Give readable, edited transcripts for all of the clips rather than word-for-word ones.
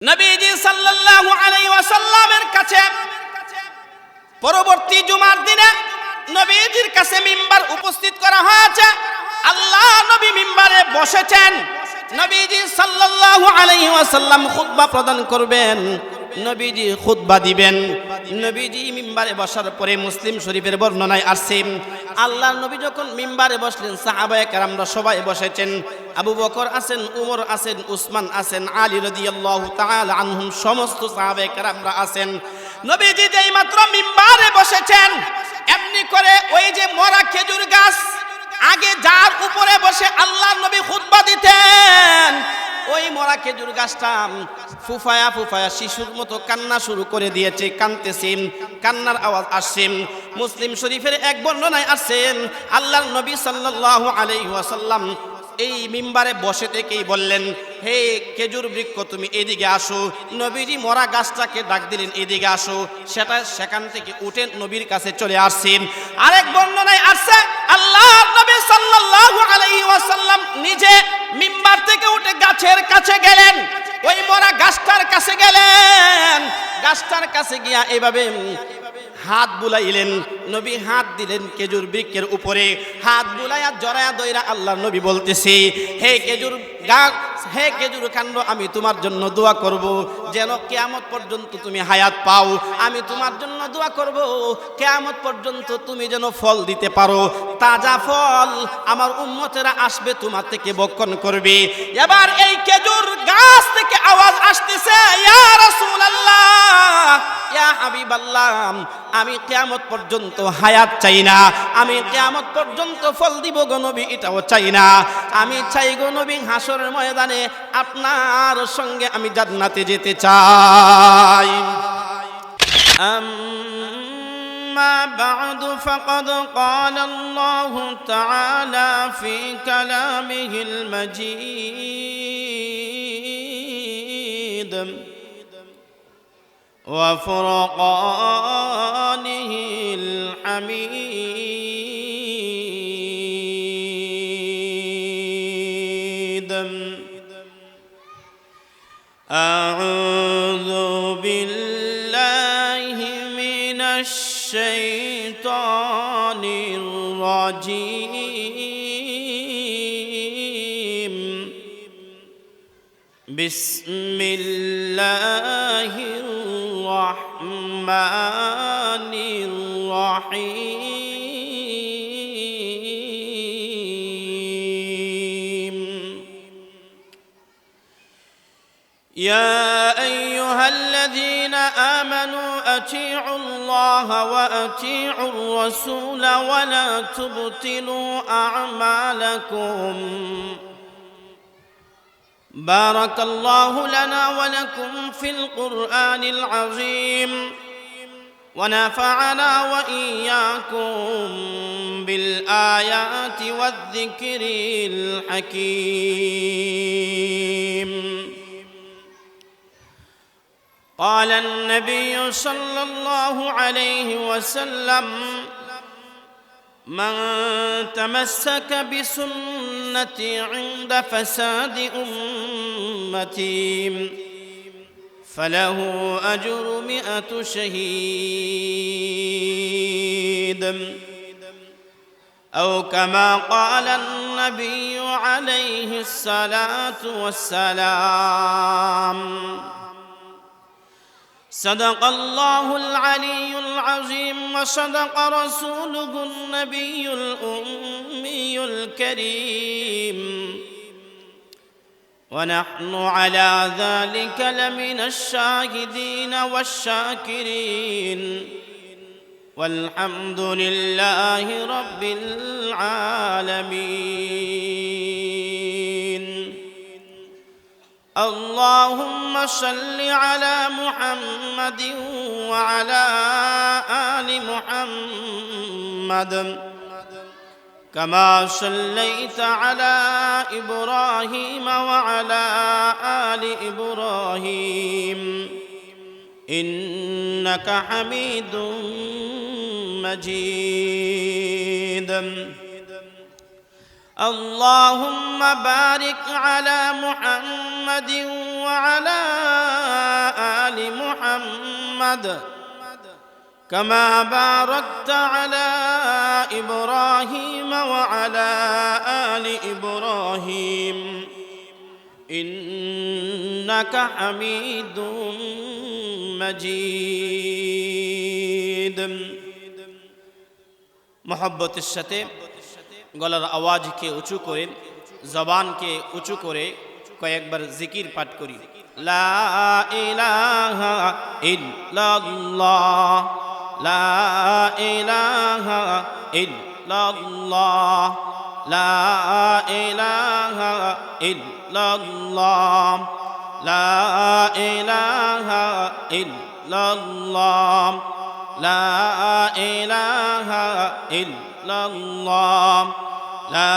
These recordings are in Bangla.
নবীজি সাল্লাল্লাহু আলাইহি ওয়াসাল্লামের কাছে পরবর্তী জুমার দিনে নবীজির কাছে মিম্বার উপস্থিত করা হয়েছে। আল্লাহ নবী মিম্বারে বসেছেন। নবীজি সাল্লাল্লাহু আলাইহি ওয়াসাল্লাম খুতবা প্রদান করবেন, নবীজি খুতবা দিবেন। নবীজি মিম্বারে বসার পরে মুসলিম শরীফের বর্ণনায় আসছে, আল্লাহর নবী যখন মিম্বারে বসলেন সাহাবায়ে কেরামরা সবাই বসেছেন। আবু বকর আছেন, উমর আছেন, উসমান আছেন, আলী রাদিয়াল্লাহু তাআলা আনহুম, সমস্ত সাহাবায়ে কেরামরা আছেন। নবীজি যেই মাত্র মিম্বারে বসেছেন, এমনি করে ওই যে মরা খেজুর গাছ, আগে যার উপরে বসে আল্লাহর নবী খুতবা দিতেন, ওই মরা খেজুর গাছটা ফুফায়া ফুফায়া শিশুর মতো কান্না শুরু করে দিয়েছে, কাঁদতেছেন, কান্নার আওয়াজ আসছে। মুসলিম শরীফের এক বর্ণনায় আসছেন, আল্লাহর নবী সাল্লাল্লাহু আলাইহি ওয়াসাল্লাম এই মিম্বারে বসে থেকেই বললেন, হে খেজুর বৃক্ষ তুমি এদিকে আসো। নবীজি মরা গাছটাকে ডাক দিলেন, এদিকে আসো। সেখান থেকে উঠে নবীর কাছে চলে আসছেন। আরেক বর্ণনায় আসছে, আল্লাহর নবী সাল্লাল্লাহু আলাইহি ওয়াসাল্লাম নিজে মিম্বার থেকে উঠে গাছের কাছে গেলেন, ওই মরা গাছটার কাছে গেলেন। গাছটার কাছে গিয়া এইভাবে হাত বুলাইলেন, নবী হাত দিলেন খেজুর বৃক্ষের উপরে, হাত বুলাইয়া জড়ায়া দইরা আল্লাহর নবী বলতেছে, হে খেজুর গাছ, হে খেজুর কাণ্ড, আমি তোমার জন্য দোয়া করব যেন কিয়ামত পর্যন্ত তুমি হায়াত পাও। আমি তোমার জন্য দোয়া করব কিয়ামত পর্যন্ত তুমি যেন ফল দিতে পারো, তাজা ফল আমার উম্মতেরা আসবে তোমার থেকে ভক্ষণ করবে। এবার এই খেজুর গাছ থেকে আওয়াজ আসতেছে, ইয়া রাসূলুল্লাহ, ইয়া হাবিবাল্লাহ, আমি কিয়ামত পর্যন্ত হায়াত চাই না, আমি কিয়ামত পর্যন্ত ফল দিব গো নবী, এটাও চাই না। আমি চাই গো নবী হাসরের ময়দানে আপনার সঙ্গে আমি জান্নাতে যেতে চাই। أما بعد فقد قال الله تعالى في كلامه المجيد وفرقانه الحميد. أعوذ بالله من الشيطان الرجيم. بسم الله الرحمن الرحيم. يا أيها الذين آمنوا أطيعوا الله وأطيعوا الرسول ولا تبطلوا أعمالكم. بارك الله لنا ولكم في القرآن العظيم ونفعنا وإياكم بالآيات والذكر الحكيم. قال النبي صلى الله عليه وسلم: من تمسك بسنتي عند فساد أمتي فله أجر 100 شهيد، أو كما قال النبي عليه الصلاة والسلام. صدق الله العلي العظيم وصدق رسوله النبي الأمي الكريم، ونحن على ذلك لمن الشاهدين والشاكرين، والحمد لله رب العالمين. اللهم صل على محمد وعلى آل محمد كما صليت على إبراهيم وعلى آل إبراهيم إنك حميد مجيد. اللهم بارك على محمد وعلى آل محمد كما باركت على إبراهيم وعلى آل إبراهيم إنك حميد مجيد محبতের সাথে গলার আওয়াজকে উঁচু করে জবানকে উঁচু করে কয়েকবার জিকির পাঠ করি লা ইলাহা ইল্লাল্লাহ লা ইলাহা ইল্লাল্লাহ লা ইলাহা ইল্লাল্লাহ লা ইলাহা ইল্লাল্লাহ লা ইলাহা ইল্লাল্লাহ লা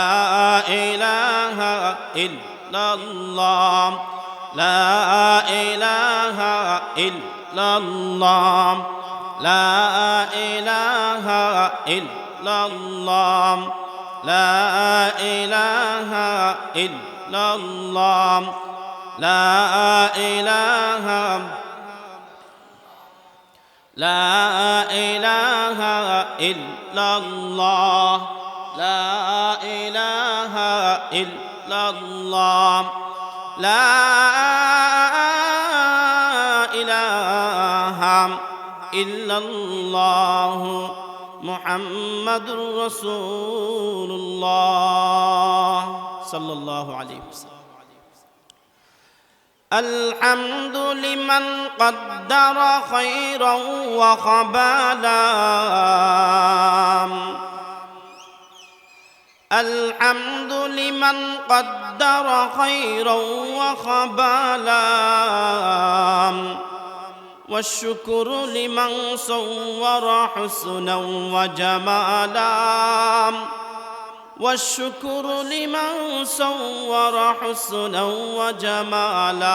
ইলাহা ইল্লাল্লাহ লা ইলাহা ইল্লাল্লাহ লা ইলাহা ইল্লাল্লাহ লা ইলাহা ইল্লাল্লাহ লা ইলাহা لا إله إلا الله لا إله إلا الله لا إله إلا الله محمد رسول الله صلى الله عليه وسلم الحمد لمن قدر خيرا وخبالا الحمد لمن قدر خيرا وخبالا والشكر لمن صور حسنا وجمالا والشكر لمن صور حسنا وجمالا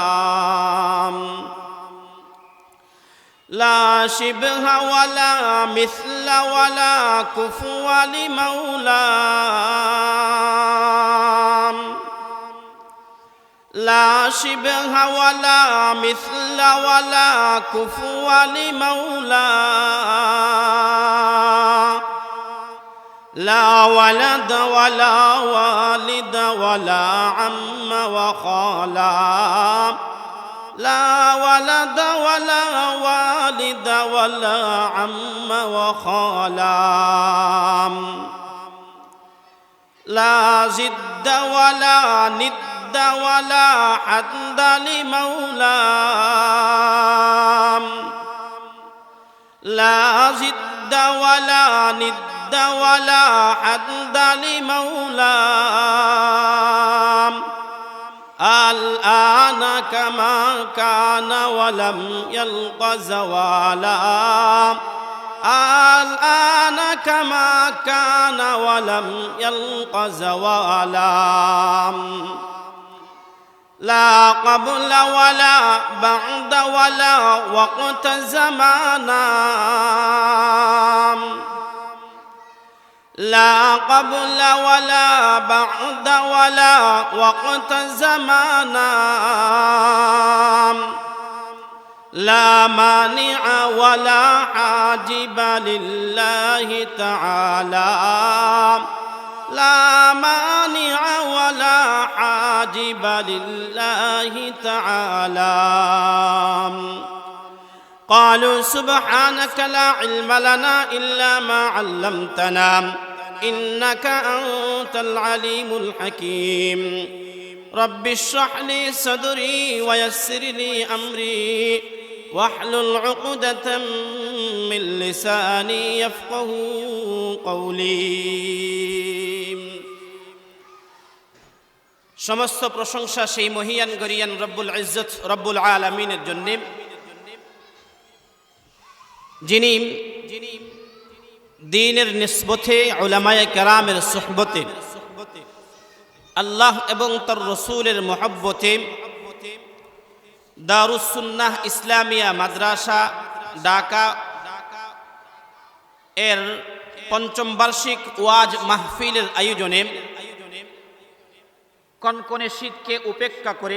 لا شبه ولا مثل ولا كفو لمولاه لا شبه ولا مثل ولا كفو لمولاه لا ولد ولا والد ولا عم وخالا لا ولد ولا والد ولا عم وخالا لا زد ولا ند ولا حد لمولاه لا زد ولا ند ولا حد لمولاه الآن كما كان ولم يلق زوالا الآن كما كان ولم يلق زوالا لا قبل ولا بعد ولا وقت زمانا لا قبل ولا بعد ولا وقت زمانا لا مانع ولا حاجب لله تعالى لا مانع ولا حاجب لله تعالى قالوا سبحانك لا علم لنا إلا ما علمتنا إنك أنت العليم الحكيم رب اشرح لي صدري ويسر لي أمري واحلل عقدة من لساني يفقه قولي সমস্ত প্রশংসা সেই মহিয়ান গরিয়ান রব্বুল ইজ্জত রব্বুল আলামিনের জন্য যিনি দ্বীনের নিসবতে উলামায়ে কেরামের সুহবতে আল্লাহ এবং তার রাসূলের মহব্বতে দারুস সুন্নাহ ইসলামিয়া মাদ্রাসা ঢাকা এর পঞ্চম বার্ষিক ওয়াজ মাহফিলের আয়োজনে কনকনে শীতকে উপেক্ষা করে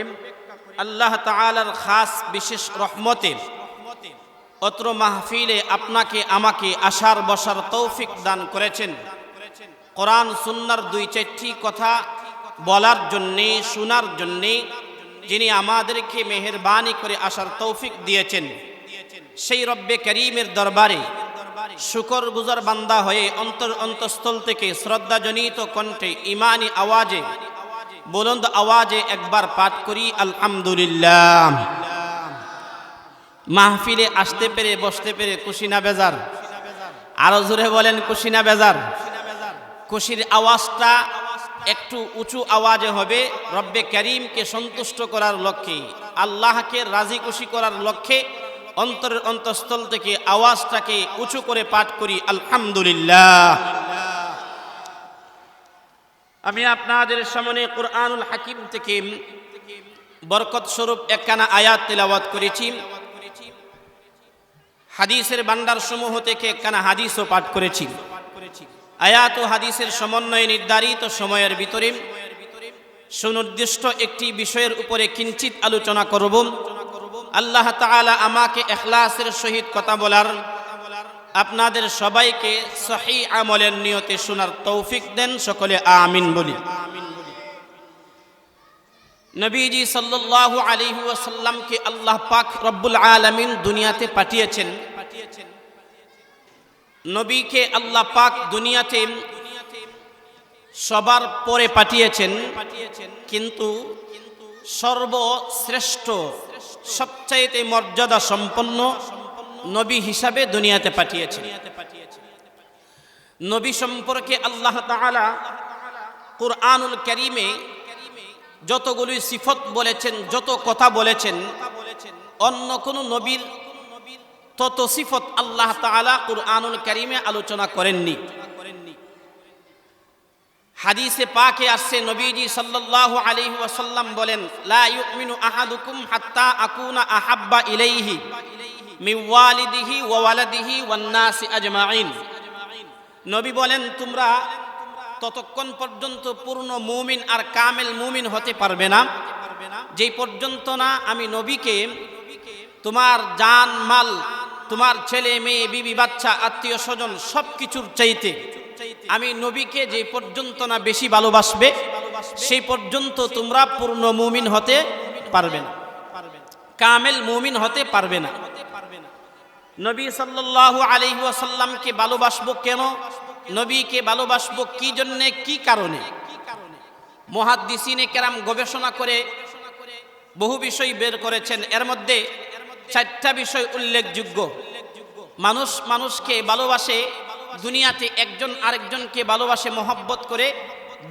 আল্লাহ তাআলার খাস বিশেষ রহমতে অত্র মাহফিলে আপনাকে আমাকে আসার বসার তৌফিক দান করেছেন। কোরআন সুন্নাহর দুই চারটি কথা বলার জন্যে, শোনার জন্যে যিনি আমাদেরকে মেহেরবানি করে আসার তৌফিক দিয়েছেন, সেই রব্বে করিমের দরবারে শুকরগুজার বান্দা হয়ে অন্তঃস্থল থেকে শ্রদ্ধাজনিত কণ্ঠে ইমানি আওয়াজে, বুলন্দ আওয়াজে একবার পাঠ করি আলহামদুলিল্লাহ। মাহফিলে আসতে পেরে বসতে পেরে খুশি না বেজার? আরো জোরে বলেন, খুশি না বেজার? খুশির আওয়াজটা একটু উঁচু আওয়াজে হবে, রব্বে করিমকে সন্তুষ্ট করার লক্ষ্যে, আল্লাহকে রাজি খুশি করার লক্ষ্যে অন্তরের অন্তঃস্থল থেকে আওয়াজটাকে উঁচু করে পাঠ করি আলহামদুলিল্লাহ। আমি আপনাদের সামনে কুরআনুল হাকিম থেকে বরকত স্বরূপ একখানা আয়াত তেলাওয়াত করেছি। হাদিসের ভান্ডার সমূহ থেকে একখানা হাদিসও পাঠ করেছি। আয়াত ও হাদিসের সমন্বয়ে নির্ধারিত সময়ের ভিতরে সুনির্দিষ্ট একটি বিষয়ের উপরে কিঞ্চিত আলোচনা করব। আল্লাহ তাআলা আমাকে ইখলাসের সহিত কথা বলার, আপনাদের সবাইকে সহিহ আমলের নিয়তে শোনার তৌফিক দেন। সকলে আমিন বলি। নবীজি সাল্লাল্লাহু আলাইহি ওয়াসাল্লামকে আল্লাহ পাক রব্বুল আলামিন দুনিয়াতে পাঠিয়েছেন। নবীকে আল্লাহ পাক দুনিয়াতে সবার পরে পাঠিয়েছেন, কিন্তু সর্বশ্রেষ্ঠ সবচাইতে মর্যাদা সম্পন্ন নবী হিসাবে দুনিয়াতে পাঠিয়েছেন। নবী সম্পর্কে আল্লাহ তাআলা কুরআনুল কারীমে যতগুলি সিফত বলেছেন, যত কথা বলেছেন, অন্য কোন নবীর তত সিফত আল্লাহ তাআলা কুরআনুল কারীমে আলোচনা করেননি। হাদিসে পাকে আসছে, নবীজি সাল্লাল্লাহু আলাইহি ওয়াসাল্লাম বলেন, লা ইউমিনু আহাদুকুম হাত্তা আকুনা আহাব্বা ইলাইহি মিন ওয়ালিদিহি ওয়া ওয়ালাদিহি ওয়ান নাসি আজমাইন। নবী বলেন, তোমরা ততক্ষণ পর্যন্ত পূর্ণ মুমিন আর কামেল মুমিন হতে পারবে না যেই পর্যন্ত না আমি নবীকে তোমার জান মাল, তোমার ছেলে মেয়ে বিবি বাচ্চা আত্মীয় স্বজন সবকিছুর চাইতে আমি নবীকে যে পর্যন্ত না বেশি ভালোবাসবে, সেই পর্যন্ত তোমরা পূর্ণ মুমিন হতে পারবে না, কামেল মুমিন হতে পারবে না। নবী সাল্লাল্লাহু আলাইহি ওয়াসাল্লামকে ভালোবাসবো কেন? নবীকে ভালোবাসবো কি জন্যে, কি কারণে? মুহাদ্দিসিনে কেরাম গবেষণা করে বহু বিষয় বের করেছেন। এর মধ্যে 4টা বিষয় উল্লেখযোগ্য। মানুষ মানুষকে ভালোবাসে, দুনিয়াতে একজন আরেকজনকে ভালোবাসে, মহব্বত করে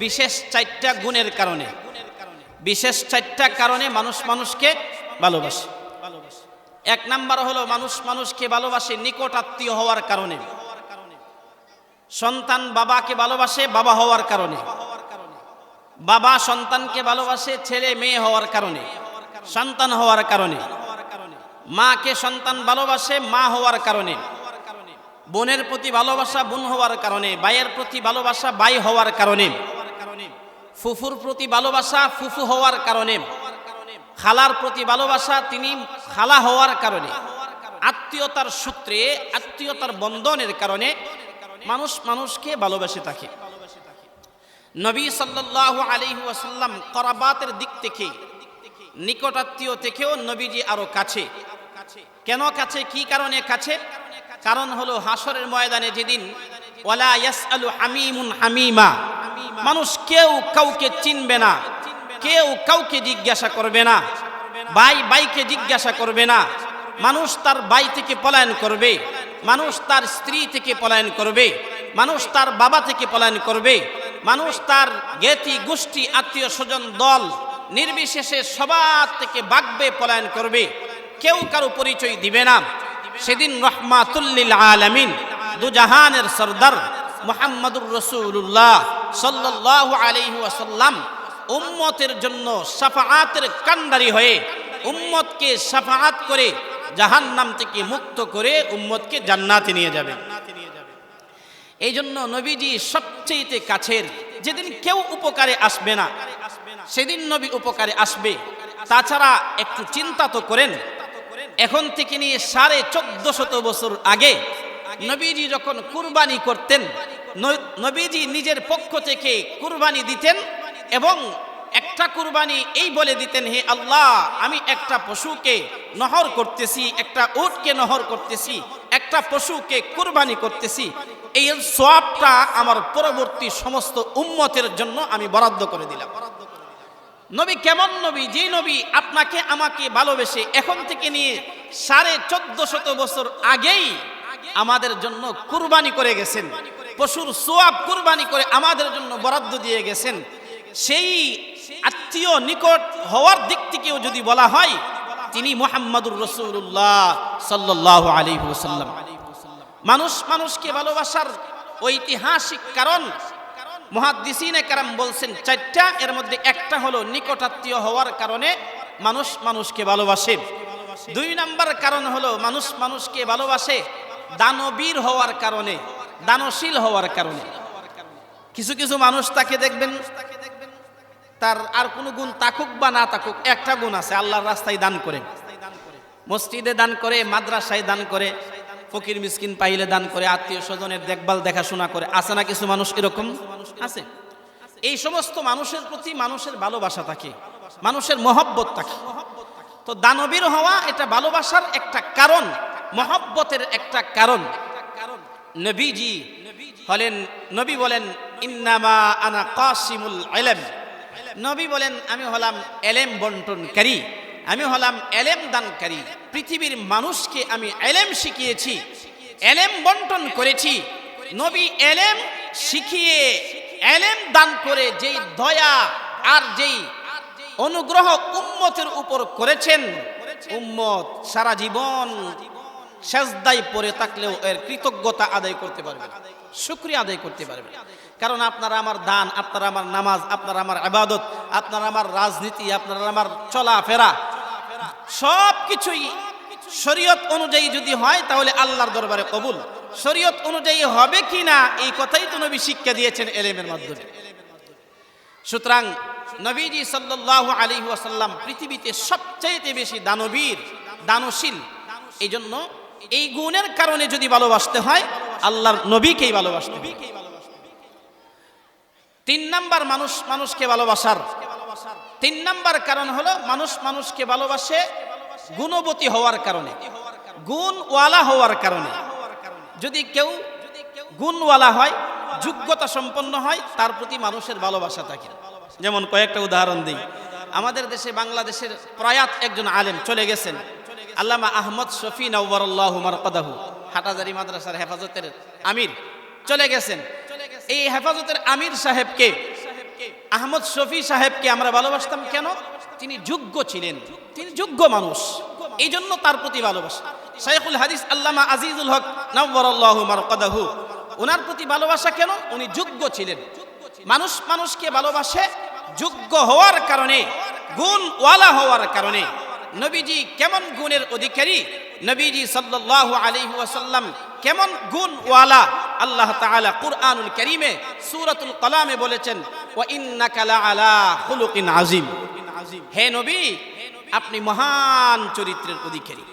বিশেষ 4টা গুণের কারণে। বিশেষ 4টা কারণে মানুষ মানুষকে ভালোবাসে। 1 নাম্বার হলো মানুষ মানুষকে ভালোবাসে নিকট আত্মীয় হওয়ার কারণে। সন্তান বাবাকে ভালোবাসে বাবা হওয়ার কারণে, বাবা সন্তানকে ভালোবাসে ছেলে মেয়ে হওয়ার কারণে, সন্তান হওয়ার কারণে। মাকে সন্তান ভালোবাসে মা হওয়ার কারণে, বোনের প্রতি ভালোবাসা বোন হওয়ার কারণে, ভাইয়ের প্রতি ভালোবাসা ভাই হওয়ার কারণে, ফুফুর প্রতি ভালোবাসা ফুফু হওয়ার কারণে, খালার প্রতি ভালোবাসা তিনি খালা হওয়ার কারণে। আত্মীয়তার সূত্রে, আত্মীয়তার বন্ধনের কারণে মানুষ মানুষকে ভালোবাসে থাকে। নবী সাল্লাল্লাহু আলাইহি ওয়াসাল্লাম করাবাতের দিক থেকে, নিকট আত্মীয় থেকেও নবীজি আরো কাছে। কেন কাছে? কি কারণে কাছে? কারণ হলো হাসরের ময়দানে যেদিন ওয়ালা ইয়াসআলু হামিমুন হামিমা, মানুষ কেউ কাউকে চিনবে না, কেউ কাউকে জিজ্ঞাসা করবে না, ভাই ভাইকে জিজ্ঞাসা করবে না, মানুষ তার ভাই থেকে পলায়ন করবে, মানুষ তার স্ত্রী থেকে পলায়ন করবে, মানুষ তার বাবা থেকে পলায়ন করবে, মানুষ তার জ্ঞাতি গোষ্ঠী আত্মীয় স্বজন দল নির্বিশেষে সবার থেকে ভাগবে, পলায়ন করবে, কেউ কারো পরিচয় দিবে না। সেদিন রাহমাতুল লিল আলামিন, দুজাহানের সরদার মুহাম্মদুর রাসূলুল্লাহ সাল্লাল্লাহু আলাইহি ওয়াসাল্লাম উম্মতের জন্য শাফাআতের কান্ডারি হয়ে উম্মতকে শাফাআত করে জাহান্নাম থেকে মুক্ত করে উম্মতকে জান্নাতে নিয়ে যাবেন। এই জন্য নবীজি সবচেয়ে কাছের। যেদিন কেউ উপকারে আসবে না সেদিন নবী উপকারে আসবে। তাছাড়া একটু চিন্তা তো করেন, এখন থেকে নিয়ে 1450 বছর আগে নবীজি যখন কুরবানি করতেন, নবীজি নিজের পক্ষ থেকে কুরবানি দিতেন এবং একটা কুরবানি এই বলে দিতেন, হে আল্লাহ, আমি একটা পশুকে নহর করতেছি, একটা উটকে নহর করতেছি, একটা পশুকে কুরবানি করতেছি, এই সওয়াবটা আমার পরবর্তী সমস্ত উম্মতের জন্য আমি বরাদ্দ করে দিলাম। নবী কেমন নবী? যে নবী আপনাকে আমাকে ভালোবেসে এখন থেকে নিয়ে 1450 বছর আগেই আমাদের জন্য কুরবানি করে গেছেন, পশুর সওয়াব কুরবানি করে আমাদের জন্য বরাদ্দ দিয়ে গেছেন। সেই আত্মীয় নিকট হওয়ার দিক থেকেও যদি বলা হয়, তিনি মুহাম্মাদুর রাসূলুল্লাহ সাল্লাল্লাহু আলাইহি ওয়াসাল্লাম। মানুষকে ভালোবাসার ঐতিহাসিক কারণ মুহাদ্দিসিনে কেরাম বলছেন 4টা, এর মধ্যে একটা হলো নিকটাত্মীয় হওয়ার কারণে মানুষকে ভালোবাসে। 2 নাম্বার কারণ হলো মানুষকে ভালোবাসে দানবীর হওয়ার কারণে, দানশীল হওয়ার কারণে। কিছু কিছু মানুষ তাকে দেখবেন, তার আর কোনো গুণ থাকুক বা না থাকুক, একটা গুণ আছে, আল্লাহর রাস্তায় দান করে, মসজিদে দান করে, মাদ্রাসায় দান করে, ফকির মিসকিন পাইলে দান করে, আত্মীয় স্বজনের দেখভাল দেখাশোনা করে। আছে না কিছু মানুষ এরকম আছে? এই সমস্ত মানুষের প্রতি মানুষের ভালোবাসা থাকে, মানুষের মহব্বত থাকে। তো দানবীর হওয়া এটা ভালোবাসার একটা কারণ, মহব্বতের একটা কারণ। নবীজি হলেন, নবী বলেন ইন্নামা আনা কাসিমুল ইলম, নবী বলেন আমি হলাম এলেম বন্টনকারী, আমি হলাম এলেম দানকারী। পৃথিবীর মানুষকে আমি এলেম শিখিয়েছি, এলেম বন্টন করেছি। নবী এলেম শিখিয়ে এলেম দান করে যেই দয়া আর যেই অনুগ্রহ উম্মতের উপর করেছেন, উম্মত সারা জীবন সেজদায় পড়ে থাকলেও এর কৃতজ্ঞতা আদায় করতে পারবে, শুকরিয়া আদায় করতে পারবে। কারণ আপনারা আমার দান, আপনারা আমার নামাজ, আপনারা আমার ইবাদত, আপনারা আমার রাজনীতি, আপনারা আমার চলাফেরা, সব কিছুই শরীয়ত অনুযায়ী যদি হয় তাহলে আল্লাহর দরবারে কবুল। শরীয়ত অনুযায়ী হবে কিনা এই কথাই তো নবী শিক্ষা দিয়েছেন এলেমের মাধ্যমে। সুতরাং নবীজি সাল্লাল্লাহু আলাইহি ওয়াসাল্লাম পৃথিবীতে সবচাইতে বেশি দানবীর, দানশীল। এই জন্য এই গুণের কারণে যদি ভালোবাসতে হয়, আল্লাহর নবীকেই ভালোবাসতে হবে। 3 নাম্বার মানুষকে ভালোবাসার 3 নাম্বার কারণ হলো মানুষকে ভালোবাসে গুণবতী হওয়ার কারণে, গুণওয়ালা হওয়ার কারণে। যদি কেউ গুণওয়ালা হয়, যোগ্যতা সম্পন্ন হয়, তার প্রতি মানুষের ভালোবাসা থাকে। যেমন কয়েকটা উদাহরণ দিই। আমাদের দেশে বাংলাদেশের প্রয়াত একজন আলেম চলে গেছেন, আল্লামা আহমদ শফি নওয়ারাল্লাহু মারকাদাহু, হাটাজারি মাদ্রাসার হেফাজতের আমির চলে গেছেন। এই হেফাজতের আমির সাহেবকে, আহমদ শফি সাহেবকে আমরা ভালোবাসতাম কেন? তিনি যোগ্য ছিলেন, তিনি যোগ্য মানুষ, এই জন্য তার প্রতি ভালোবাসা। শাইখুল হাদিস আল্লামা আজিজুল হক নওয়ারাল্লাহু মারকাদাহু, ওনার প্রতি ভালোবাসা কেন? উনি যোগ্য ছিলেন। মানুষকে ভালোবাসে যোগ্য হওয়ার কারণে, গুণওয়ালা হওয়ার কারণে। নবীজি কেমন গুণের অধিকারী, নবীজি সাল্লাল্লাহু আলাইহি ওয়াসাল্লাম কেমন গুণওয়ালা, আল্লাহ তাআলা কুরআনুল কারীমে সূরাতুল কলামে বলেছেন, ওয়া ইন্নাকা লাআলা খুলুকিন আযীম। হে নবী, আপনি মহান চরিত্রের অধিকারী।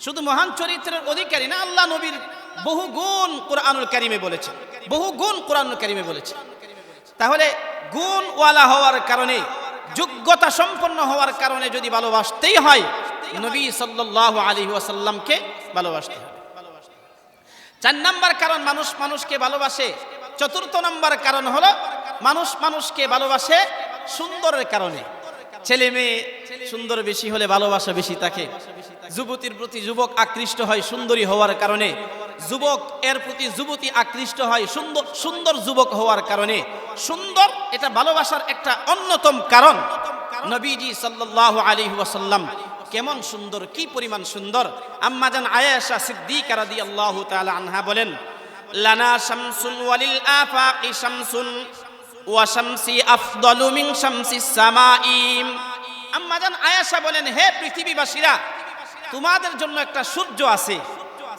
শুধু মহান চরিত্রের অধিকারী না, আল্লাহ নবীর বহু গুণ কুরআনুল কারীমে বলেছেন, বহু গুণ কুরআনুল কারীমে বলেছেন। তাহলে গুণওয়ালা হওয়ার কারণে, যোগ্যতা সম্পন্ন হওয়ার কারণে যদি ভালোবাসতেই হয়, নবী সাল্লাল্লাহু আলাইহি ওয়াসাল্লামকে ভালোবাসতে হবে। 4 নাম্বার কারণ মানুষকে ভালোবাসে। 4র্থ নাম্বার কারণ হলো মানুষকে ভালোবাসে সুন্দরের কারণে। ছেলে মেয়ে সুন্দর বেশি হলে ভালোবাসা বেশি থাকে। যুবতীর প্রতি যুবক আকৃষ্ট হয় সুন্দরী হওয়ার কারণে, যুবক এর প্রতি যুবতী আকৃষ্ট হয় সুন্দর যুবক হওয়ার কারণে। সুন্দর এটা ভালোবাসার একটা অন্যতম কারণ। নবীজি সাল্লাল্লাহু আলাইহি ওয়াসাল্লাম কেমন সুন্দর, কি পরিমাণ সুন্দর। আম্মা জান আয়েশা সিদ্দিকা রাদিয়াল্লাহু তাআলা আনহা বলেন, লানা শামসুন ওয়ালিল আফাকি শামসুন ওয়া শামসি আফদালু মিন শামসিস সামাইম। আম্মা জান আয়েশা বলেন, হে পৃথিবীবাসীরা, তোমাদের জন্য একটা সূর্য আছে,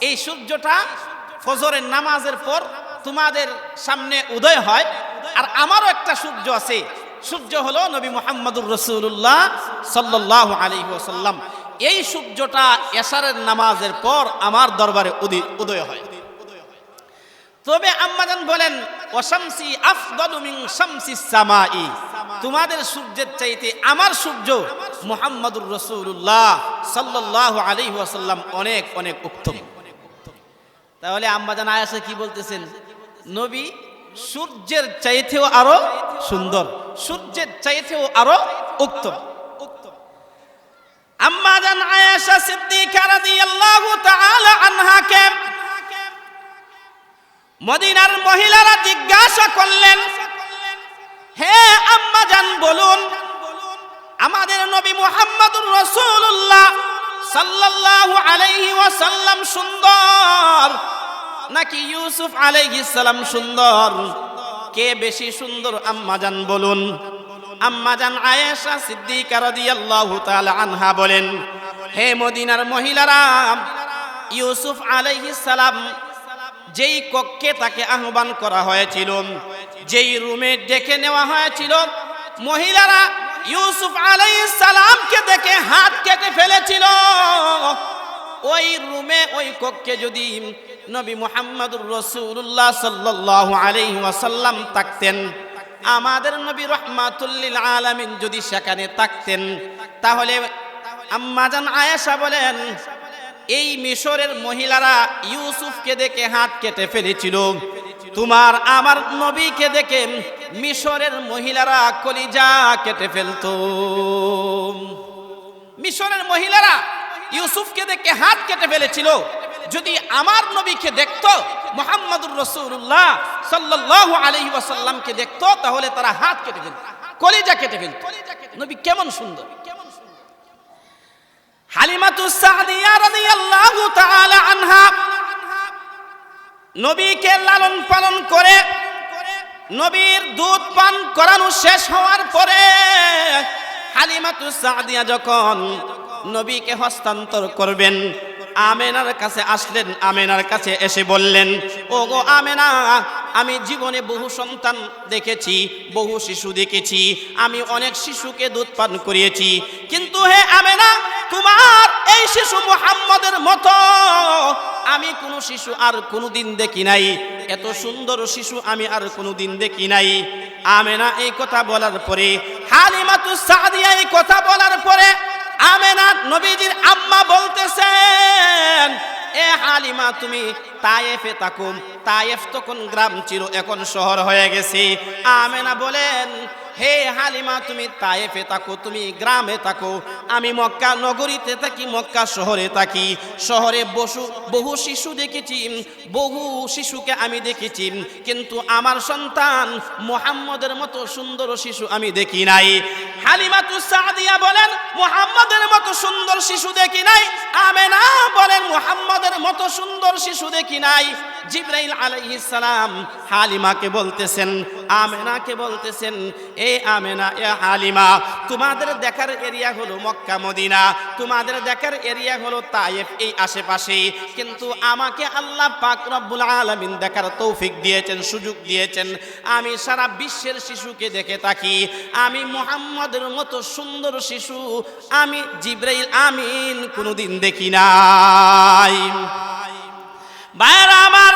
এই সূর্যটা ফজরের নামাজের পর তোমাদের সামনে উদয় হয়। আর আমারও একটা সূর্য আছে, সূর্য হলো নবী মুহাম্মদুর রাসূলুল্লাহ সাল্লাল্লাহু আলাইহি ওয়াসাল্লাম। এই সূর্যটা এশারের নামাজের পর আমার দরবারে উদয় হয়। তবে আম্মাজান বলেন ওয়াশামসি আফদালু মিন শামসিস সামাই, তোমাদের সূর্যের চাইতে আমার সূর্য মুহাম্মদুর রাসূলুল্লাহ সাল্লাল্লাহু আলাইহি ওয়াসাল্লাম অনেক অনেক উত্তম। তাহলে আম্মাজান আয়েশা কি বলতেছেন? নবী সূর্যের চাইতেও আরো সুন্দর, সূর্যের চাইতেও আরো উত্তম। আম্মাজান আয়েশা সিদ্দিকা রাদিয়াল্লাহু তাআলা আনহাকে মদিনার মহিলারা জিজ্ঞাসা করলেন, হে আম্মাজান বলুন, আমাদের নবী মুহাম্মদুর রাসূলুল্লাহ সাল্লাল্লাহু আলাইহি ওয়াসাল্লাম সুন্দর নাকি ইউসুফ আলাইহিস সালাম সুন্দর? কে বেশি সুন্দর আম্মাজান বলুন? আম্মাজান আয়েশা সিদ্দিকা রাদিয়াল্লাহু তাআলা আনহা বলেন, হে মদিনার মহিলারা, ইউসুফ আলাইহিস সালাম যেই কক্ষে তাকে আহ্বান করা হয়েছিল, যেই রুমে ডেকে নেওয়া হয়েছিল, মহিলারা ইউসুফ আলাইহিস সালামকে দেখে হাত কেটে ফেলেছিল। ওই রুমে ওই কক্ষে যদি নবী মুহাম্মদুর রাসূলুল্লাহ সাল্লাল্লাহু আলাইহি ওয়াসাল্লাম থাকতেন, আমাদের নবী রাহমাতুল লিল আলামিন যদি সেখানে থাকতেন, তাহলে আম্মাজান আয়েশা বলেন এই মিশরের মহিলারা ইউসুফকে দেখে হাত কেটে ফেলেছিল, তোমার আমার নবীকে দেখে মিশরের মহিলারা কলিজা কেটে ফেলতো। মিশরের মহিলারা ইউসুফকে দেখে হাত কেটে ফেলেছিল, যদি আমার নবীকে দেখতো, মুহাম্মদুর রাসূলুল্লাহ সাল্লাল্লাহু আলাইহি ওয়াসাল্লামকে দেখতো, তাহলে তারা হাত কেটে ফেলত, কলিজা কেটে ফেলত। নবী কেমন সুন্দর! হালিমাতুস সাদিয়া রাদিয়াল্লাহু তাআলা আনহা নবীকে লালন পালন করে নবীর দুধ পান করানো শেষ হওয়ার পরে হালিমাতুস সাদিয়া যখন নবীকে হস্তান্তর করবেন, আমেনার কাছে আসলেন। আমেনার কাছে এসে বললেন, ও গো আমেনা, আমি জীবনে বহু সন্তান দেখেছি, বহু শিশু দেখেছি, আমি অনেক শিশুকে দুধ পান করিয়েছি, কিন্তু হে আমেনা, তোমার এই শিশু মুহাম্মদের মতো আমি কোন শিশু আর কোনদিন দেখি নাই, এত সুন্দর শিশু আমি আর কোনদিন দেখি নাই। আমেনা এই কথা বলার পরে, হালিমাতুস সাদিয়া এই কথা বলার পরে আমেনা নবীজির আম্মা বলতেছেন, এ হালিমা, তুমি তায়েফে থাকো। তায়েফ তখন গ্রাম ছিল, এখন শহর হয়ে গেছে। আমেনা বলেন, হে হালিমা, তুমি তায়েফে থাকো, তুমি গ্রামে থাকো, আমি মক্কা নগরীতে থাকি, মক্কা শহরে থাকি। শহরে বহু শিশু দেখেছি, বহু শিশুকে আমি দেখেছি, কিন্তু আমার সন্তান মুহাম্মদের মতো সুন্দর শিশু আমি দেখি নাই। হালিমাতুস সাদিয়া বলেন, মুহাম্মদের মতো সুন্দর শিশু দেখি নাই। আমেনা বলেন, মুহাম্মদের মতো সুন্দর শিশু দেখি নাই। জিবরাইল আলাইহিস সালাম হালিমাকে বলতেছেন, আমেনাকে বলতেছেন, এ আমেনা, এ হালিমা, তোমাদের দেখার এরিয়া হলো মক্কা মদিনা, তোমাদের দেখার এরিয়া হলো তায়েফ, এই আশেপাশে, কিন্তু আমাকে আল্লাহ পাক রব্বুল আলামিন দেখার তৌফিক দিয়েছেন, সুযোগ দিয়েছেন। আমি সারা বিশ্বের শিশুকে দেখে থাকি, আমি মুহাম্মদের মতো সুন্দর শিশু আমি জিবরাইল আমিন কোনোদিন দেখি নাই। ভাইরা আমার,